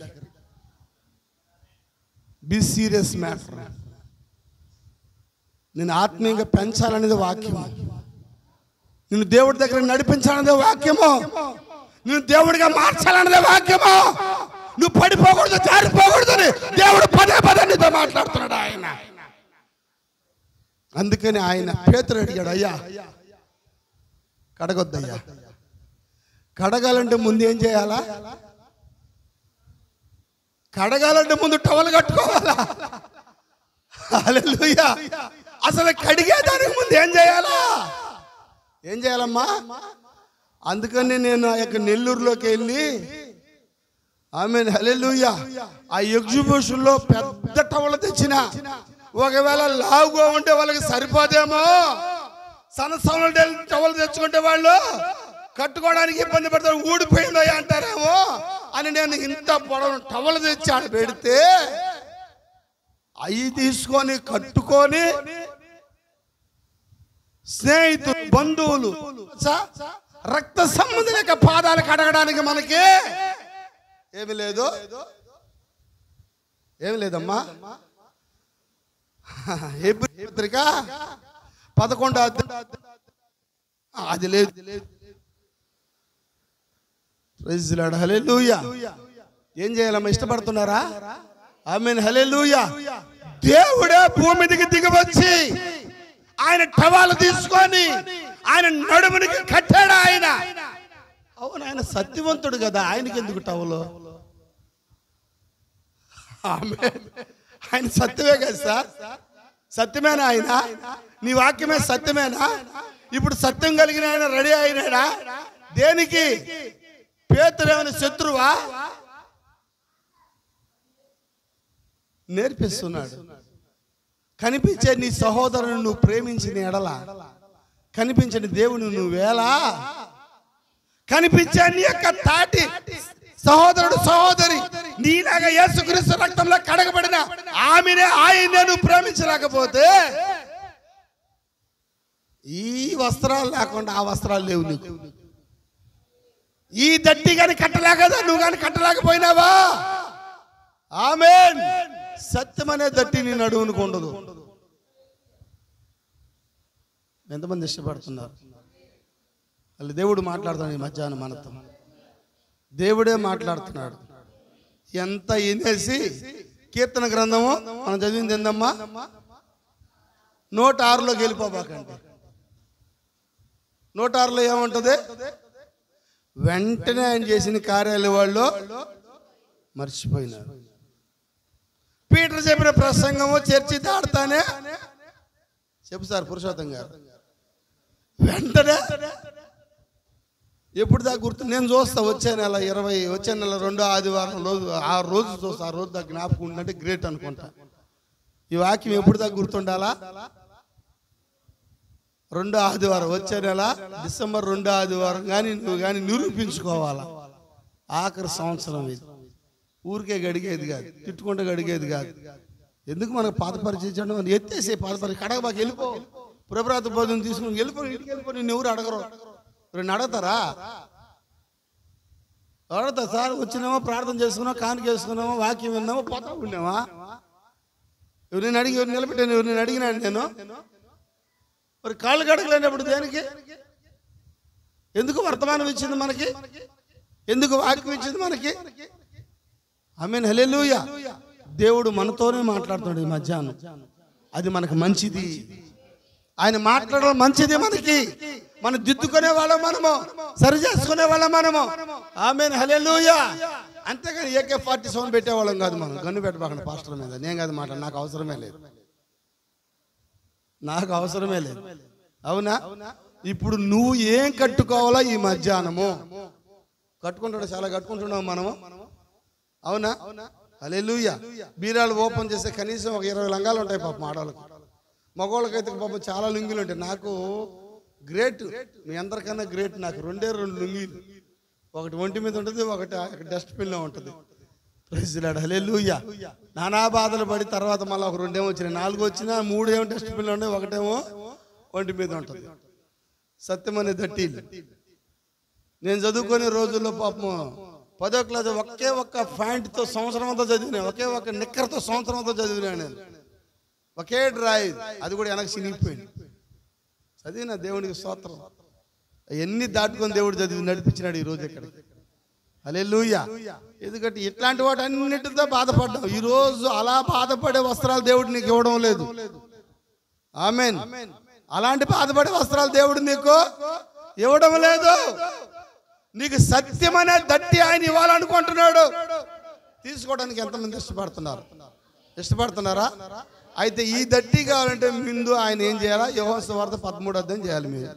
Be serious matter. నేను ఆత్మీయంగా పెంచాలనేది వాక్యము. నిన్ను దేవుడి దగ్గర నడిపించాలనేది వాక్యము. నిన్ను దేవుడిగా మార్చాలనేది వాక్యము. నువ్వు పడిపోకూడదు, జారిపోకూడదు అని దేవుడు పదే నీతో మాట్లాడుతున్నాడు. ఆయన అందుకని ఆయన పేతురు అడిగాడు, అయ్యా కడగొద్దయ్యా. కడగాలంటే ముందు ఏం చేయాలా? కడగాలంటే ముందు టవల్ కట్టుకోవాలా? హల్లెలూయా. అసలు కడిగేదానికి ముందు ఏం చేయాలమ్మా? అందుకని నేను ఆ యొక్క నెల్లూరులోకి వెళ్ళి, ఆమేన్ హల్లెలూయా, ఆ ఎగ్జిబిషన్ లో పెద్ద టవల్ తెచ్చిన. ఒకవేళ లావుగా ఉంటే వాళ్ళకి సరిపోదేమో, సన్న టవల్ తెచ్చుకుంటే వాళ్ళు కట్టుకోవడానికి ఇబ్బంది పడతారు, ఊడిపోయిందో అంటారేమో అని నేను ఇంత పొడవు టవల్ తెచ్చి ఆడ పెడితే అవి తీసుకొని కట్టుకొని స్నేహితులు, బంధువులు, రక్త సంబంధం యొక్క పాదాలు కడగడానికి మనకి ఏమి లేదమ్మా. హెబ్రీ పత్రిక 11వ అది లేదు. Praise Lord. హల్లెలూయా. ఏం చేయాలమ్మా? ఇష్టపడుతున్నారా? ఆమేన్ హల్లెలూయా. దేవుడే భూమి మీదకి దిగవచ్చి ఆయన టవాలు తీసుకొని ఆయన నడుమునికి కట్టాడు. ఆయన అవును, ఆయన సత్యవంతుడు కదా, ఆయనకి ఎందుకు టవలు? ఆయన సత్యమే కదా సార్. సత్యమేనా ఆయన? నీ వాక్యమే సత్యమేనా? ఇప్పుడు సత్యం కలిగిన ఆయన రెడీ అయినాడా? దేనికి? పేతురు ఏమైనా శత్రువా? నేర్పిస్తున్నాడు. కనిపించే నీ సహోదరుని నువ్వు ప్రేమించిన ఎడల, కనిపించని దేవుని నువ్వేలా, కనిపించే నీ యొక్క తాటి సహోదరుడు సహోదరి నీలాగా యేసుక్రీస్తు రక్తంలో కడగబడిన ఆయనే నువ్వు ప్రేమించలేకపోతే, ఈ వస్త్రాలు లేకుండా ఆ వస్త్రాలు లేవు నీకు. ఈ దట్టి కానీ కట్టలేకదా, నువ్వు కానీ కట్టలేకపోయినావా? ఆమేన్. సత్యం అనే దట్టి నీ నడువునికి ఉండదు. ఎంతమంది ఇష్టపడుతున్నారు? వాళ్ళు దేవుడు మాట్లాడుతున్నాడు ఈ మధ్యాహ్నం మనతో. దేవుడే మాట్లాడుతున్నాడు. ఎంత వినేసి కీర్తన గ్రంథము మనం చదివింది ఏందమ్మా? 106లోకి వెళ్ళిపోబాకండి. 106లో ఏముంటది? వెంటనే ఆయన చేసిన కార్యాలు వాళ్ళు మర్చిపోయినారు. పీటర్ చెప్పిన ప్రసంగము చర్చి దాడతానే చెప్పు సార్ పురుషోత్తం గారు. వెంటనే ఎప్పుడు దాకా గుర్తు? నేను చూస్తా వచ్చే నెల 2వ ఆదివారం రోజు, ఆ రోజు చూస్తా. ఆ రోజు దాకా జ్ఞాపకం ఉందంటే గ్రేట్ అనుకుంటా. ఈ వాక్యం ఎప్పుడు దాకా గుర్తుండాలా? 2వ ఆదివారం, వచ్చే నెల డిసెంబర్ 2వ ఆదివారం కానీ నువ్వు కానీ నిరూపించుకోవాలా. ఆఖరి సంవత్సరం ఇది. ఊరికే గడిగేది కాదు, తిట్టుకుంటే గడిగేది కాదు. ఎందుకు మనకు పాత పరిచయం ఎత్తేసే పాత పరిచయం కడగబాకి వెళ్ళిపో, ప్రభాత భోజనం తీసుకుని వెళ్ళిపో, ఇంటికి వెళ్ళిపో, నిన్ను ఎవరు అడగరు. రెండు అడగతారా? అడగతా సార్, వచ్చినామో ప్రార్థన చేసుకున్నామో కానుక చేసుకున్నామో వాక్యం విన్నామో పోతా ఉన్నామా? ఎవరిని అడిగి ఎవరిని నిలబెట్టాను, ఎవరిని అడిగినాను నేను? మరి కాళ్ళు కడగలేనప్పుడు దేనికి? ఎందుకు వర్తమానం ఇచ్చింది మనకి? ఎందుకు వాక్యం ఇచ్చింది మనకి? ఆమేన్, హల్లెలూయా. దేవుడు మనతోనే మాట్లాడుతున్నాడు ఈ మధ్యాహ్నం. అది మనకు మంచిది. ఆయన మాట్లాడడం మంచిది మనకి. మనం దిద్దుకునే వాళ్ళం, మనము సరి చేసుకునే వాళ్ళం మనము. ఆమేన్, హల్లెలూయా. అంతేగాని AK-47 పెట్టేవాళ్ళం కాదు. మనం గన్ను పెట్టబాకండి పాస్టర్ మీద. నేను కాదు మాట, నాకు అవసరమే లేదు, నాకు అవసరమే లేదు. అవునా? ఇప్పుడు నువ్వు ఏం కట్టుకోవాలా ఈ మధ్యాహ్నము? కట్టుకుంటాడు, చాలా కట్టుకుంటున్నావు మనము. అవునా? హల్లెలూయా. బీరాలు ఓపెన్ చేస్తే కనీసం ఒక 20 లంగాలు ఉంటాయి పాపం ఆడవాళ్ళకి. మగవాళ్ళకైతే పాపం చాలా లుంగీలు ఉంటాయి. నాకు గ్రేట్, మీ అందరికన్నా గ్రేట్. నాకు 2 లుంగీలు, ఒకటి ఒంటి మీద ఉంటుంది, ఒకటి డస్ట్బిన్లో ఉంటుంది. ప్రైజ్ లార్డ్, హల్లెలూయా. నానా బాధలు పడి తర్వాత మళ్ళీ ఒక 2 వచ్చినాయి, 4 వచ్చినా 3 ఏమో డస్ట్బిన్లో ఉన్నాయి, ఒకటేమో ఒంటి మీద ఉంటుంది. సత్యమనే దట్టీలు. నేను చదువుకునే రోజుల్లో పాపం 10వ క్లాస్ ఒకే ఒక్క ప్యాంట్తో సంవత్సరం అంతా చదివినా, ఒకే ఒక్క నిక్కర్తో సంవత్సరం అంతా చదివినా నేను. ఒకే డ్రాయి, అది కూడా వెనక్కి చినిగిపోయింది. చదివిన దేవునికి స్తోత్రం. ఎన్ని దాటుకొని దేవుడు చదివి నడిపించినాడు ఈరోజు ఇక్కడికి. హల్లెలూయా. ఎందుకంటే ఇట్లాంటి వాటి అన్నిటితో బాధపడ్డావు. ఈరోజు అలా బాధపడే వస్త్రాలు దేవుడు నీకు ఇవ్వడం లేదు. ఆమేన్. అలాంటి బాధపడే వస్త్రాలు దేవుడు నీకు ఇవ్వడం లేదు. నీకు సత్యమనే దట్టి ఆయన ఇవ్వాలనుకుంటున్నాడు. తీసుకోవడానికి ఎంతమంది ఇష్టపడుతున్నారా? అయితే ఈ దట్టి కావాలంటే ముందు ఆయన ఏం చేయాలా? యోహాను సువార్త 13వ అధ్యాయం చేయాలి. మీరు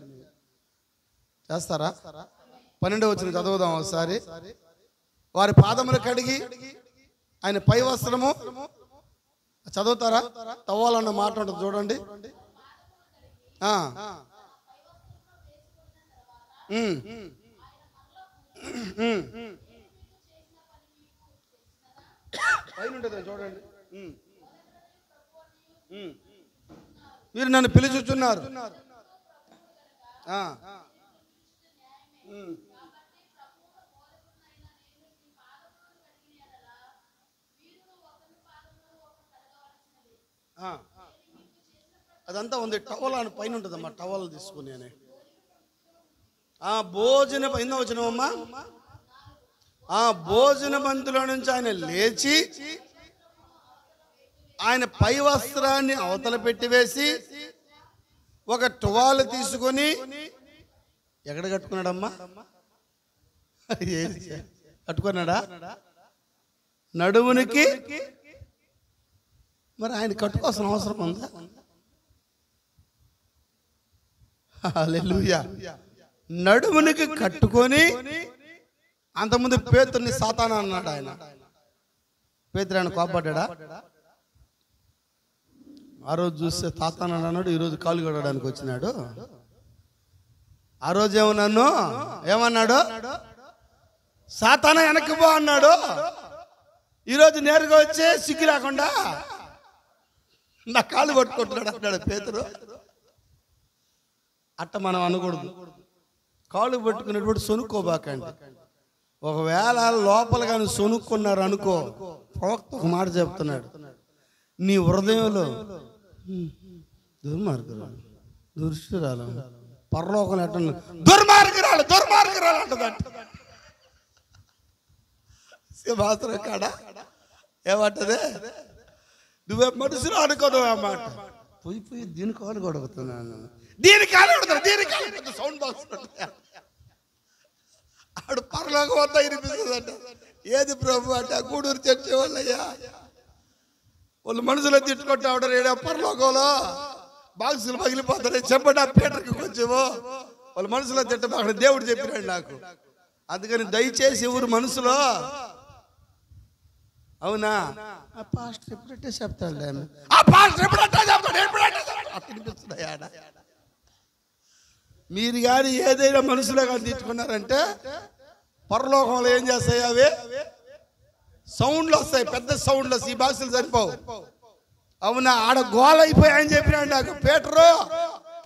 చేస్తారా? 12వ వచనం చదువుదాం ఒకసారి. వారి పాదములు కడిగి ఆయన పై వస్త్రము చదువుతారా? తవ్వాలన్న మాట ఉంటుంది చూడండి. పైన ఉంటుంది చూడండి. మీరు నన్ను పిలుచుచున్నారు. అదంతా ఉంది. టవల్ అని పైన ఉంటుందమ్మా, టవల్ తీసుకుని భోజన పైన వచ్చినమ్మా. భోజన బంతులో నుంచి ఆయన లేచి ఆయన పై వస్త్రాన్ని అవతల పెట్టి వేసి ఒక టువాల్ తీసుకొని ఎక్కడ కట్టుకున్నాడమ్మా? కట్టుకున్నాడా? నడుమునికి. మరి ఆయన కట్టుకోవాల్సిన అవసరం ఉందా? హల్లెలూయా. నడుమునికి కట్టుకొని, అంతకుముందు పేతురుని సాతాను అన్నాడు ఆయన. పేతురు ఆయన కోపడ్డా? ఆ రోజు చూస్తే సాతాను అన్నాడు, ఈరోజు కాలు కడగడానికి వచ్చినాడు. ఆ రోజు ఏమన్నాడు? సాతాను వెనక్కి పో అన్నాడు. ఈరోజు నేరుగా వచ్చే సిగ్గు రాకుండా నా కాళ్ళు పట్టుకుంటున్నాడు అన్నాడు పేతురు. అట్ట మనం అనకూడదు. కాళ్ళు పట్టుకునేటువంటి సొనుక్కోబాకండి. ఒకవేళ లోపల కానీ సొనుక్కున్నారు అనుకో, ప్రవక్త ఒక మాట చెప్తున్నాడు, నీ హృదయంలో దుర్మార్గురాలు, దుష్టురాలు, పరలోకం ఎట్ట దుర్మార్గురాలు అంటదంట. సింహాసనం కాడ ఏమంటదే? నువ్వే మనుషులు అనుకోవడం అన్నమాట. పోయి దీని కాలు కొడుకుతున్నాను, దీని కాలు కొడతాను, దీని కాలు సౌండ్ బాక్స్ ఆడు పరలోకం అంతా వినిపిస్తుందంట. ఏది ప్రభు అంటే గూడూరు చర్చి వాళ్ళయ్యా, వాళ్ళు మనుషులు తిట్టుకుంటా ఉంటారు. ఏడా పరలోకంలో బాక్సులు పగిలిపోతారు. చెప్పండి ఆ పీటర్కి కొంచెము వాళ్ళు మనుషులో తిట్టబాక దేవుడు చెప్పినాడు నాకు. అందుకని దయచేసి ఎవరు మనసులో అవునా ఆ పాస్టర్ ఎప్పుడంటే చెప్తాడు, ఆ పాస్టర్ ఎప్పుడంటే చెప్తాడు, అనిపిస్తున్నాయా? మీరు కానీ ఏదైనా మనసులో కానీ తిట్టుకున్నారంటే పరలోకంలో ఏం చేస్తాయి? అవి సౌండ్లు వస్తాయి, పెద్ద సౌండ్లు వస్తాయి. ఈ బాక్సులు సరిపోవు. అవునా, ఆడ గోల అయిపోయాయని చెప్పినాడు నాకు. పేటరు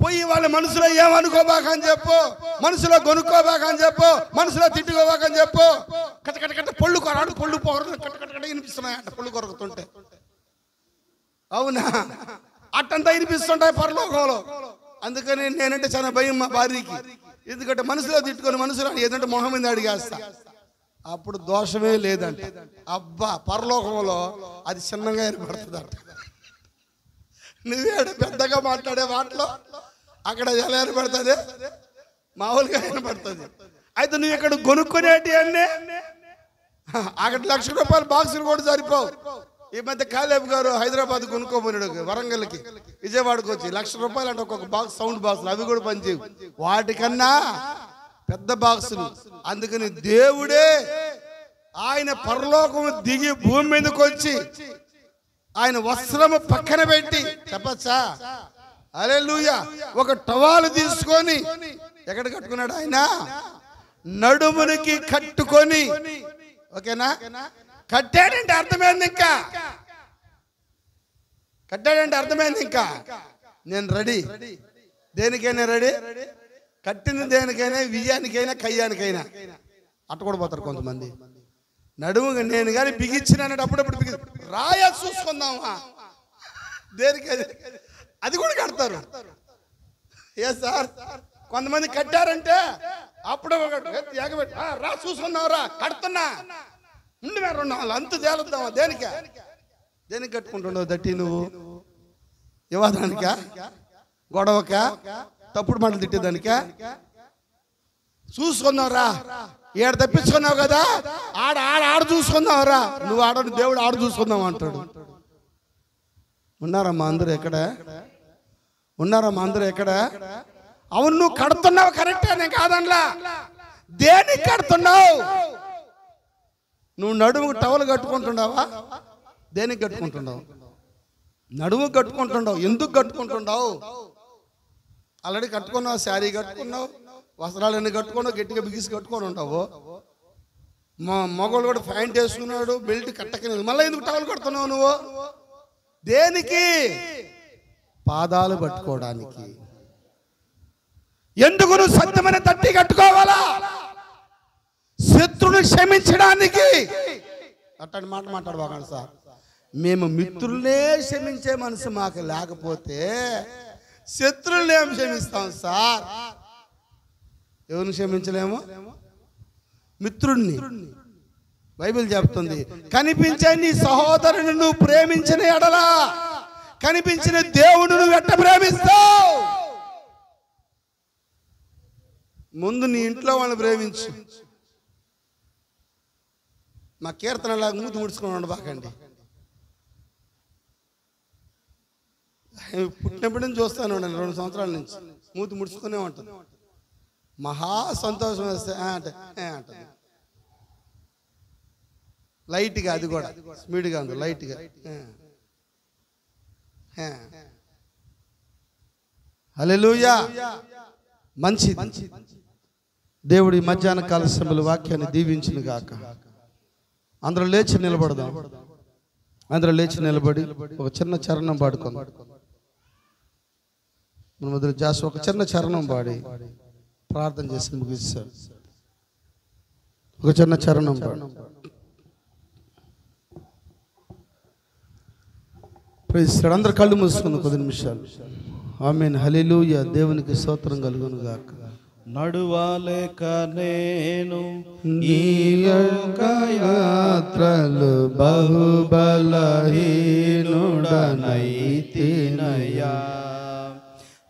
పోయి వాళ్ళ మనసులో ఏమనుకోబాకని చెప్పు, మనసులో కొనుక్కోబాకని చెప్పు, మనసులో తిట్టుకోబాకని చెప్పు. కట్ట పళ్ళు కొరాడు, పళ్ళు పొగరు కట్ట వినిపిస్తున్నాయంట పళ్ళు కొరకుతుంటే. అవునా, అట్టంతా వినిపిస్తుంటాయి పరలోకంలో. అందుకని నేనంటే చాలా భయం మా భార్యకి. ఎందుకంటే మనసులో తిట్టుకొని మనసులో ఏదంటే మొహం మీద అడిగేస్తా. అప్పుడు దోషమే లేదంట. అబ్బా, పరలోకంలో అది చిన్నగా ఏర్పడుతుంది అంట. నువ్వేడ పెద్దగా మాట్లాడే మాటలో అక్కడ ఎలా ఏర్పడుతుంది? మామూలుగా ఏర్పడుతుంది. అయితే నువ్వు ఇక్కడ కొనుక్కునేటి అన్నీ అక్కడ ₹1,00,000 బాక్సులు కూడా సరిపోవు. ఈ మధ్య కాలేబ్ గారు హైదరాబాద్ కొనుక్కోమన్నాడు, వరంగల్కి విజయవాడకు వచ్చి ₹1,00,000 అంటే ఒక్కొక్క బాక్స్, సౌండ్ బాక్సులు అవి కూడా పనిచేయవు, వాటికన్నా పెద్ద బాక్సులు. అందుకని దేవుడే ఆయన పరలోకం దిగి భూమి మీదకి వచ్చి ఆయన వస్త్రము పక్కన పెట్టి, చెప్పచ్చా హల్లెలూయా, ఒక టవాలు తీసుకొని ఎక్కడ కట్టుకున్నాడు? ఆయన నడుమునికి కట్టుకొని. ఓకేనా? కట్టాడంటే అర్థమైంది. ఇంకా కట్టాడంటే అర్థమైంది. ఇంకా నేను రెడీ, దేనికైనా రెడీ. కట్టింది దేనికైనా, విజయానికైనా కయ్యానికైనా. అట్ట కూడా పోతారు కొంతమంది. నడుము నేను కానీ బిగించినానంటే అప్పుడప్పుడు బిగి రాయా చూసుకుందామా, దేనికి అది కూడా కడతారు. ఏ సార్, కొంతమంది కట్టారంటే అప్పుడు రా చూసుకున్నావురా, కడుతున్నా ఉండి 2 నాలుగు అంత తేలుద్దామా. దేనికి కట్టుకుంటున్నావు? దట్టి నువ్వు వివాదానికా, గొడవకా, తప్పుడు మాటలు తిట్టేదానికా? చూసుకున్నావురా, ఏడు తప్పించుకున్నావు కదా, ఆడ చూసుకున్నావురా. నువ్వు ఆడని దేవుడు ఆడ చూసుకుందాం అంటాడు. ఉన్నారమ్మా అందరూ ఎక్కడ? ఉన్నారమ్మా అందరూ ఎక్కడ? అవును, నువ్వు కడుతున్నావు కరెక్టే, నేను కాదనలా. దేనికి కడుతున్నావు? నువ్వు నడుముకు టవల్ కట్టుకుంటున్నావా? దేనికి కట్టుకుంటున్నావు? నడుము కట్టుకుంటున్నావు. ఎందుకు కట్టుకుంటున్నావు? ఆల్రెడీ కట్టుకున్నావు, శారీ కట్టుకున్నావు, వస్త్రాలన్నీ కట్టుకున్నావు, గట్టిగా బిగిసి కట్టుకొని ఉంటావు. మా మగవాళ్ళు కూడా ప్యాంట్ వేసుకున్నాడు, బెల్ట్ కట్టకలేదు, మళ్ళీ ఎందుకు టవల్ కడుతున్నావు నువ్వు? దేనికి? పాదాలు పట్టుకోవడానికి. ఎందుకు నువ్వు సత్యమైన తట్టి కట్టుకోవాలా? శత్రువుని క్షమించడానికి. అట్టని మాట మాట్లాడబాకండి సార్. మేము మిత్రులనే క్షమించే మనసు మాకు లేకపోతే శత్రువులు ఏం క్షమిస్తాం సార్? ఎవరిని క్షమించలేము? మిత్రుడిని. బైబిల్ చెప్తుంది, కనిపించే నీ సహోదరుని నువ్వు ప్రేమించిన ఎడలా కనిపించిన దేవుడు నువ్వు ఎట్ట ప్రేమిస్తావు? ముందు నీ ఇంట్లో వాళ్ళని ప్రేమించు. మా కీర్తనలాగా మూతి ముడుచుకొని ఉండబాకండి. పుట్టినప్పటి నుంచి చూస్తాను 2 సంవత్సరాల నుంచి మూతి ముడుచుకునే ఉంటుంది. మహా సంతోషం వేస్తే అంటుంది లైట్గా, అది కూడా స్పీడ్గా ఉంది, లైట్గా. హల్లెలూయా. మంచి దేవుడి మధ్యాహ్న కాల సమయంలో వాక్యాన్ని దీవించును గాక. అందరూ లేచి నిలబడదాం. అందరూ లేచి నిలబడి ఒక చిన్న చరణం పాడుకుందాం. మన మొదలు జాస్ ఒక చిన్న చరణం పాడి ప్రార్థన చేసి ముగిస్తాడు. ఒక చిన్న చరణం పాడు. ప్రైజ్. అందరు కళ్ళు మూసుకుందాం 10 నిమిషాలు. ఆమేన్. హల్లెలూయా. దేవునికి స్తోత్రం కలుగును గాక. నడువాలేక నేను ఈ లోక యాత్రలు బహుబలహీనుడనైతినయ్యా.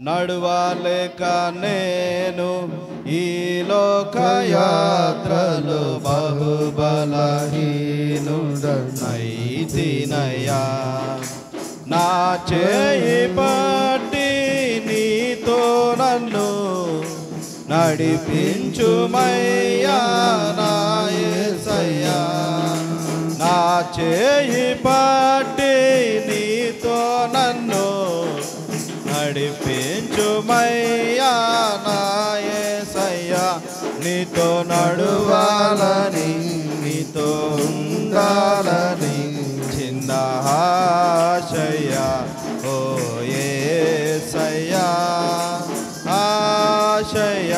నడువాలేక నేను ఈ లోక యాత్రలు బహుబలహీనుడనైతినయ్యా. నా చేయి పట్టి నీతో నన్ను నడిపించుమయ్యా నా యేసయ్యా. నా చేయి పట్టి నీతో నన్ను నడిపించుమయ్యా నా యేసయ్యా. నీతో నడువాలని నీ నీతో ఉండాలని చిన్న ఆశయ ఓ యేసయ్యా ఆశయ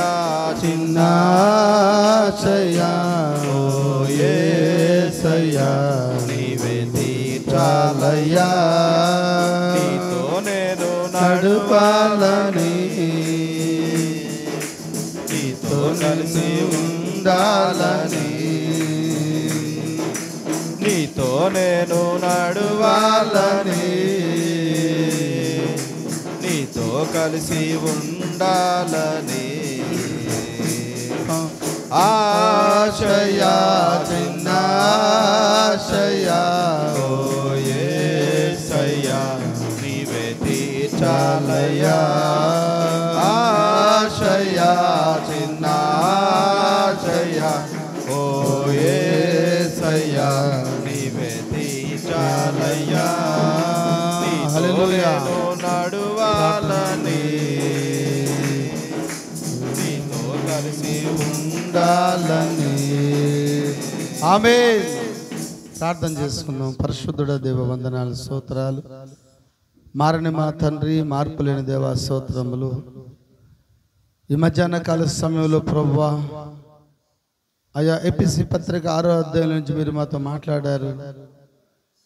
చిన్న ఆశయా ఓ యేసయ్యా నీవే తీర్చాలయ్యా నీతో నేను నడువాలని నీతో కలిసి ఉండాలని నీతో నేను నడువాలని నీతో కలిసి ఉండాలని ఆశయా చిన్న ఆశయా ఓ యేసయ్యా నీవే తీర్చాలయ్యా ఆశయా చిన్న ఆశయా ఓ యేసయ్యా నీవే తీర్చాలయ్యా హల్లెలూయా నడువాలని నీతో కలిసి ఉండాలని ఆమేన్. ప్రార్థన చేసుకుందాం. పరిశుద్ధుడ దేవ వందనాలు స్తోత్రాలు. మారని మా తండ్రి, మార్పు లేని దేవా స్తోత్రములు. ఈ మధ్యాహ్న కాల సమయంలో ప్రభువా అయా ఎపిసి పత్రిక 6వ అధ్యాయం నుంచి మీరు మాతో మాట్లాడారు.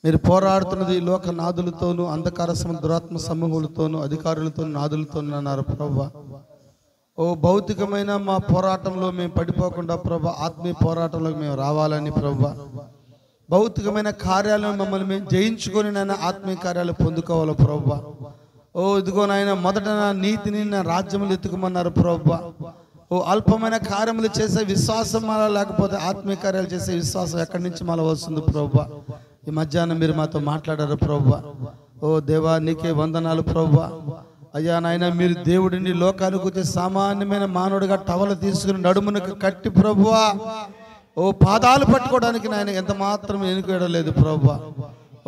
మీరు పోరాడుతున్నది లోక నాదులతోనూ అంధకార దురాత్మ సమూహులతోనూ అధికారులతోనూ నాదులతోనూ అన్నారు ప్రభువా. ఓ భౌతికమైన మా పోరాటంలో మేము పడిపోకుండా ప్రభా ఆత్మీయ పోరాటంలోకి మేము రావాలని ప్రభా భౌతికమైన కార్యాలను మమ్మల్ని మేము జయించుకొని నాయన ఆత్మీయ కార్యాలు పొందుకోవాలి ప్రభా. ఓ ఇదిగో నాయన మొదట నా నీతిని నా రాజ్యములు ఎత్తుకోమన్నారు ప్రభా. ఓ అల్పమైన కార్యములు చేసే విశ్వాసం మళ్ళా లేకపోతే ఆత్మీయ కార్యాలు చేసే విశ్వాసం ఎక్కడి నుంచి మళ్ళీ వస్తుంది ప్రభా. ఈ మధ్యాహ్నం మీరు మాతో మాట్లాడారు ప్రభా. ఓ దేవా నీకే వందనాలు ప్రభా. అయ్యా నాయన మీరు దేవుడిని లోకానికి వచ్చే సామాన్యమైన మానవుడిగా టవలు తీసుకుని నడుమునకు కట్టి ప్రభువా ఓ పాదాలు పట్టుకోవడానికి నాయన ఎంత మాత్రం ఎన్నుకోవడలేదు ప్రభువా.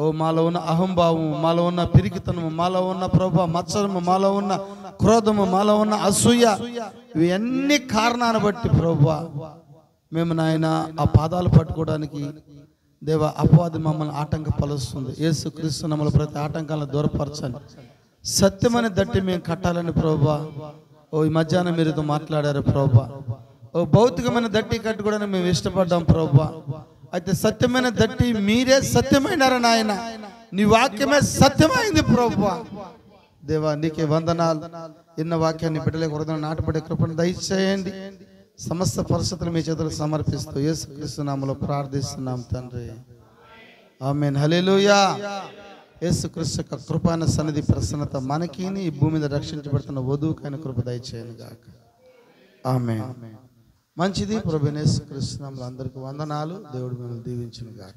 ఓ మాలో ఉన్న అహంభావము, మాలో ఉన్న పిరికితనము, మాలో ఉన్న ప్రభువా మత్సరము, మాలో ఉన్న క్రోధము, మాలో ఉన్న అసూయ, ఇవి అన్ని కారణాలను బట్టి ప్రభువా మేము నాయన ఆ పాదాలు పట్టుకోవడానికి దేవా అపవాది మమ్మల్ని ఆటంకపరుస్తుంది. యేసుక్రీస్తు నామములో ప్రతి ఆటంకాలను దూరపరచండి. సత్యమని దట్టి మేము కట్టాలని ప్రభువా. ఓ ఈ మధ్యాహ్నం మీరుతో మాట్లాడారు ప్రభువా. ఓ భౌతికమైన దట్టి కట్టుకోవడానికి మేము ఇష్టపడ్డాం ప్రభువా. అయితే సత్యమైన దట్టి మీరే సత్యమైనారు నాయన. నీ వాక్యమే సత్యమైంది ప్రభువా. దేవా నీకే వందనాలు. ఇన్న వాక్యాన్ని బిడ్డలకు హృదయం నాటపడే కృపను దయచేయండి. సమస్త పరిస్థితులు మీ చేతులకు సమర్పిస్తూ యేసుక్రీస్తు నామములో ప్రార్థిస్తున్నాం తండ్రి. ఆమేన్. హల్లెలూయా. యేసుక్రీస్తు యొక్క కృపాన సన్నిధి ప్రసన్నత మనకి ఈ భూమి మీద రక్షించబడుతున్న వధువుకైన కృప దయచేయను గాక. ఆమేన్. మంచిది. ప్రభువైన యేసుక్రీస్తు నామములో అందరికీ వందనాలు. దేవుడు మిమ్మల్ని దీవించును గాక.